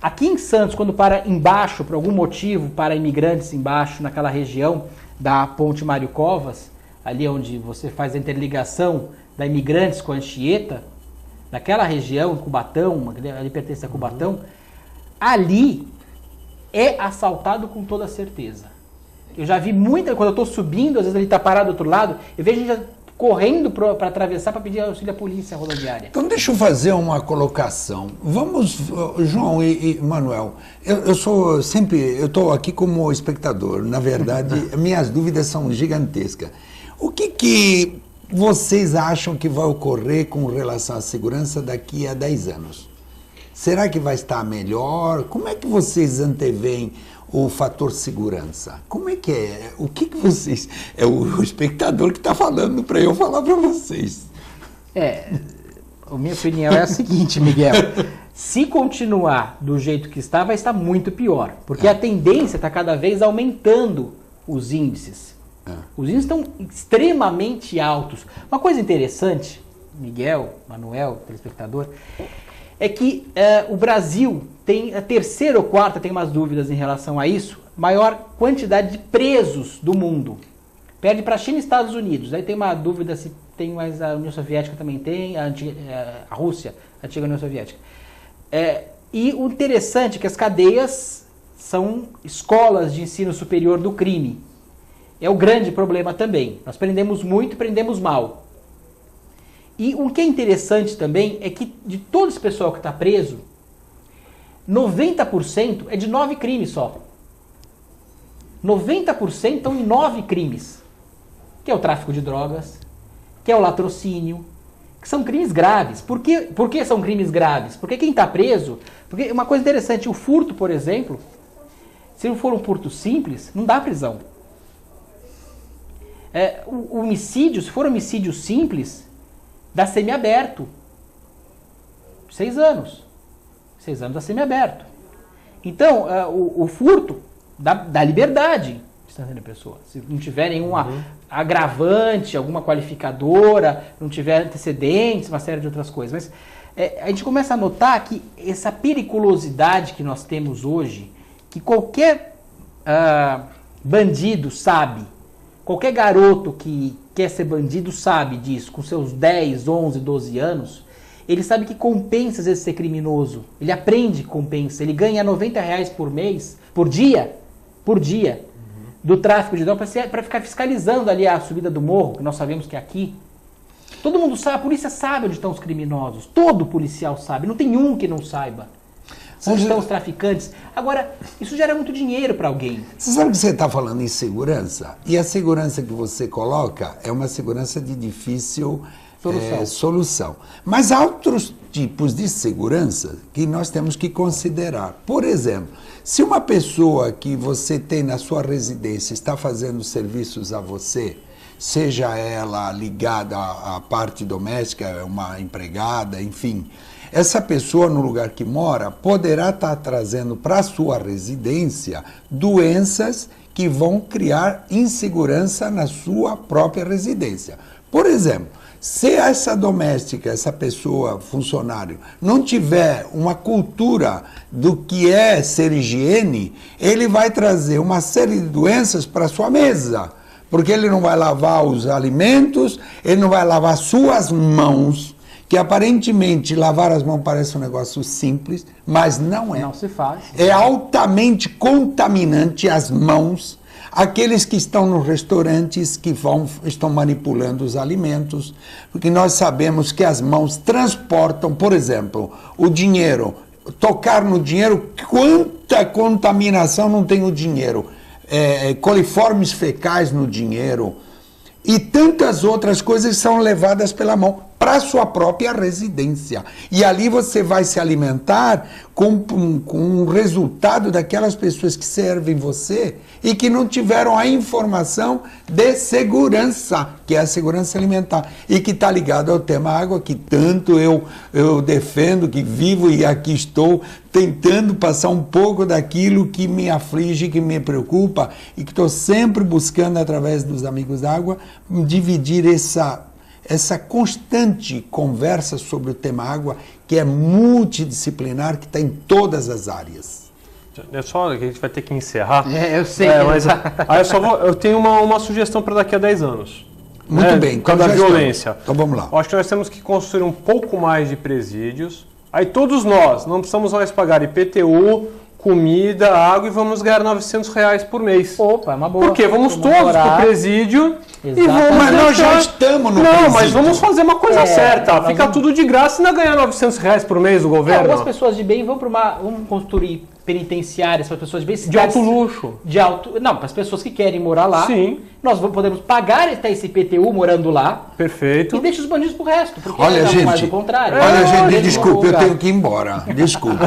Aqui em Santos, quando para embaixo, por algum motivo, para imigrantes embaixo, naquela região da Ponte Mário Covas, ali onde você faz a interligação da Imigrantes com a Anchieta, naquela região, Cubatão, ali pertence a Cubatão, ali é assaltado com toda certeza. Eu já vi quando eu estou subindo, às vezes ele está parado do outro lado, eu vejo gente correndo para atravessar para pedir auxílio à polícia rodoviária. Então deixa eu fazer uma colocação. Vamos, João e Manuel, eu estou aqui como espectador, na verdade, minhas dúvidas são gigantescas. O que vocês acham que vai ocorrer com relação à segurança daqui a 10 anos? Será que vai estar melhor? Como é que vocês anteveem o fator segurança? Como é que é? O que vocês... É o espectador que está falando para eu falar para vocês. A minha opinião é a seguinte, Miguel. Se continuar do jeito que está, vai estar muito pior. Porque a tendência está cada vez aumentando os índices. Os índices estão extremamente altos. Uma coisa interessante, Miguel, Manuel, telespectador, é que o Brasil tem a terceira ou quarta, tenho umas dúvidas em relação a isso, maior quantidade de presos do mundo. perde para a China e Estados Unidos. Aí tem uma dúvida se tem mais a União Soviética também tem, a Rússia, a antiga União Soviética. E o interessante é que as cadeias são escolas de ensino superior do crime. É o grande problema também. Nós prendemos muito e prendemos mal. E o que é interessante também é que de todo esse pessoal que está preso, 90% é de 9 crimes só. 90% estão em 9 crimes. Que é o tráfico de drogas, que é o latrocínio, que são crimes graves. Por que são crimes graves? Porque quem está preso... Porque uma coisa interessante, o furto, por exemplo, se não for um furto simples, não dá prisão. O homicídio, se for homicídio simples, dá semiaberto. 6 anos. 6 anos dá semiaberto. Então, o furto dá liberdade de pessoa. Se não tiver nenhum agravante, alguma qualificadora, não tiver antecedentes, uma série de outras coisas. Mas a gente começa a notar que essa periculosidade que nós temos hoje, que qualquer bandido sabe, qualquer garoto que quer ser bandido sabe disso, com seus 10, 11, 12 anos, ele sabe que compensa às vezes ser criminoso. Ele aprende que compensa. Ele ganha R$90 por mês, por dia, do tráfico de drogas para ficar fiscalizando ali a subida do morro, que nós sabemos que é aqui. Todo mundo sabe, a polícia sabe onde estão os criminosos. Todo policial sabe, não tem um que não saiba. Onde estão os traficantes. Agora, isso gera muito dinheiro para alguém. Você sabe que você está falando em segurança? E a segurança que você coloca é uma segurança de difícil solução. Mas há outros tipos de segurança que nós temos que considerar. Por exemplo, se uma pessoa que você tem na sua residência está fazendo serviços a você, seja ela ligada à parte doméstica, uma empregada, enfim, essa pessoa no lugar que mora poderá estar trazendo para a sua residência doenças que vão criar insegurança na sua própria residência. Por exemplo, se essa doméstica, essa pessoa, funcionário, não tiver uma cultura do que é ser higiene, ele vai trazer uma série de doenças para a sua mesa. Porque ele não vai lavar os alimentos, ele não vai lavar suas mãos, que aparentemente lavar as mãos parece um negócio simples, mas não é. Não se faz. É altamente contaminante as mãos. Aqueles que estão nos restaurantes que estão manipulando os alimentos, porque nós sabemos que as mãos transportam, por exemplo, o dinheiro. Tocar no dinheiro, quanta contaminação não tem o dinheiro. Coliformes fecais no dinheiro e tantas outras coisas são levadas pela mão para a sua própria residência. E ali você vai se alimentar com o resultado daquelas pessoas que servem você e que não tiveram a informação de segurança, que é a segurança alimentar, e que está ligado ao tema água, que tanto eu defendo, que vivo e aqui estou tentando passar um pouco daquilo que me aflige, que me preocupa, e que estou sempre buscando, através dos Amigos da Água, dividir essa constante conversa sobre o tema água, que é multidisciplinar, que está em todas as áreas. É só que a gente vai ter que encerrar. Eu sei. Mas aí eu tenho uma sugestão para daqui a 10 anos. Muito bem. Por causa da violência. Então vamos lá. Eu acho que nós temos que construir um pouco mais de presídios. Aí todos nós não precisamos mais pagar IPTU, comida, água, e vamos ganhar R$900 por mês. Opa, é uma boa. Por quê? Vamos todos para o presídio. Exatamente. E vamos. Mas nós já estamos no presídio. Não, mas vamos fazer uma coisa certa. Fica tudo de graça e ainda ganhar R$900 por mês do governo. Algumas pessoas de bem vão vamos construir penitenciárias para as pessoas de bem. De alto luxo. Não, para as pessoas que querem morar lá. Sim. Nós podemos pagar até esse IPTU morando lá. Perfeito. E deixa os bandidos pro resto. Porque olha, gente, mais do contrário. Olha, gente, desculpe, eu tenho que ir embora. Desculpe.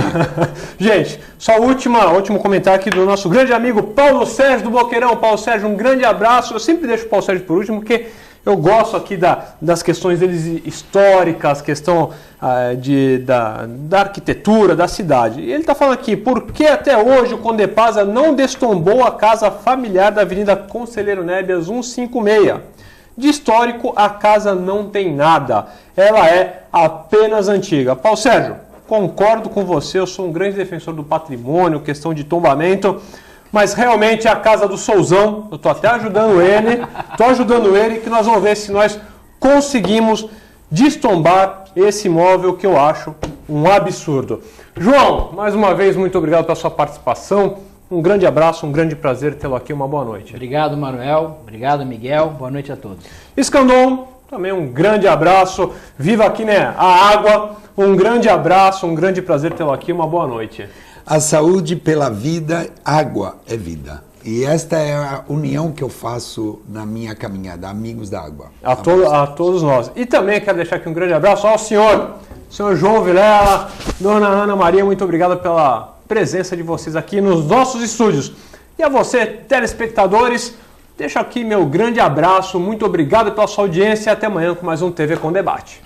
Gente, só o último comentário aqui do nosso grande amigo Paulo Sérgio do Boqueirão. Paulo Sérgio, um grande abraço. Eu sempre deixo o Paulo Sérgio por último, porque eu gosto aqui das questões deles históricas, questão da arquitetura, da cidade. E ele está falando aqui, por que até hoje o Condepasa não destombou a casa familiar da Avenida Conselheiro Nébias 156? De histórico, a casa não tem nada. Ela é apenas antiga. Paulo Sérgio, concordo com você, eu sou um grande defensor do patrimônio, questão de tombamento. mas realmente é a casa do Souzão. Eu estou até ajudando ele, que nós vamos ver se nós conseguimos destombar esse imóvel que eu acho um absurdo. João, mais uma vez, muito obrigado pela sua participação. Um grande abraço, um grande prazer tê-lo aqui. Uma boa noite. Obrigado, Manuel. Obrigado, Miguel. Boa noite a todos. Escandon, também um grande abraço. Viva aqui, né? A água. Um grande abraço, um grande prazer tê-lo aqui. Uma boa noite. A saúde pela vida, água é vida. E esta é a união que eu faço na minha caminhada, Amigos da Água. A todos nós. E também quero deixar aqui um grande abraço ao senhor João Vilela, dona Ana Maria, muito obrigado pela presença de vocês aqui nos nossos estúdios. E a você, telespectadores, deixo aqui meu grande abraço, muito obrigado pela sua audiência e até amanhã com mais um TV com Debate.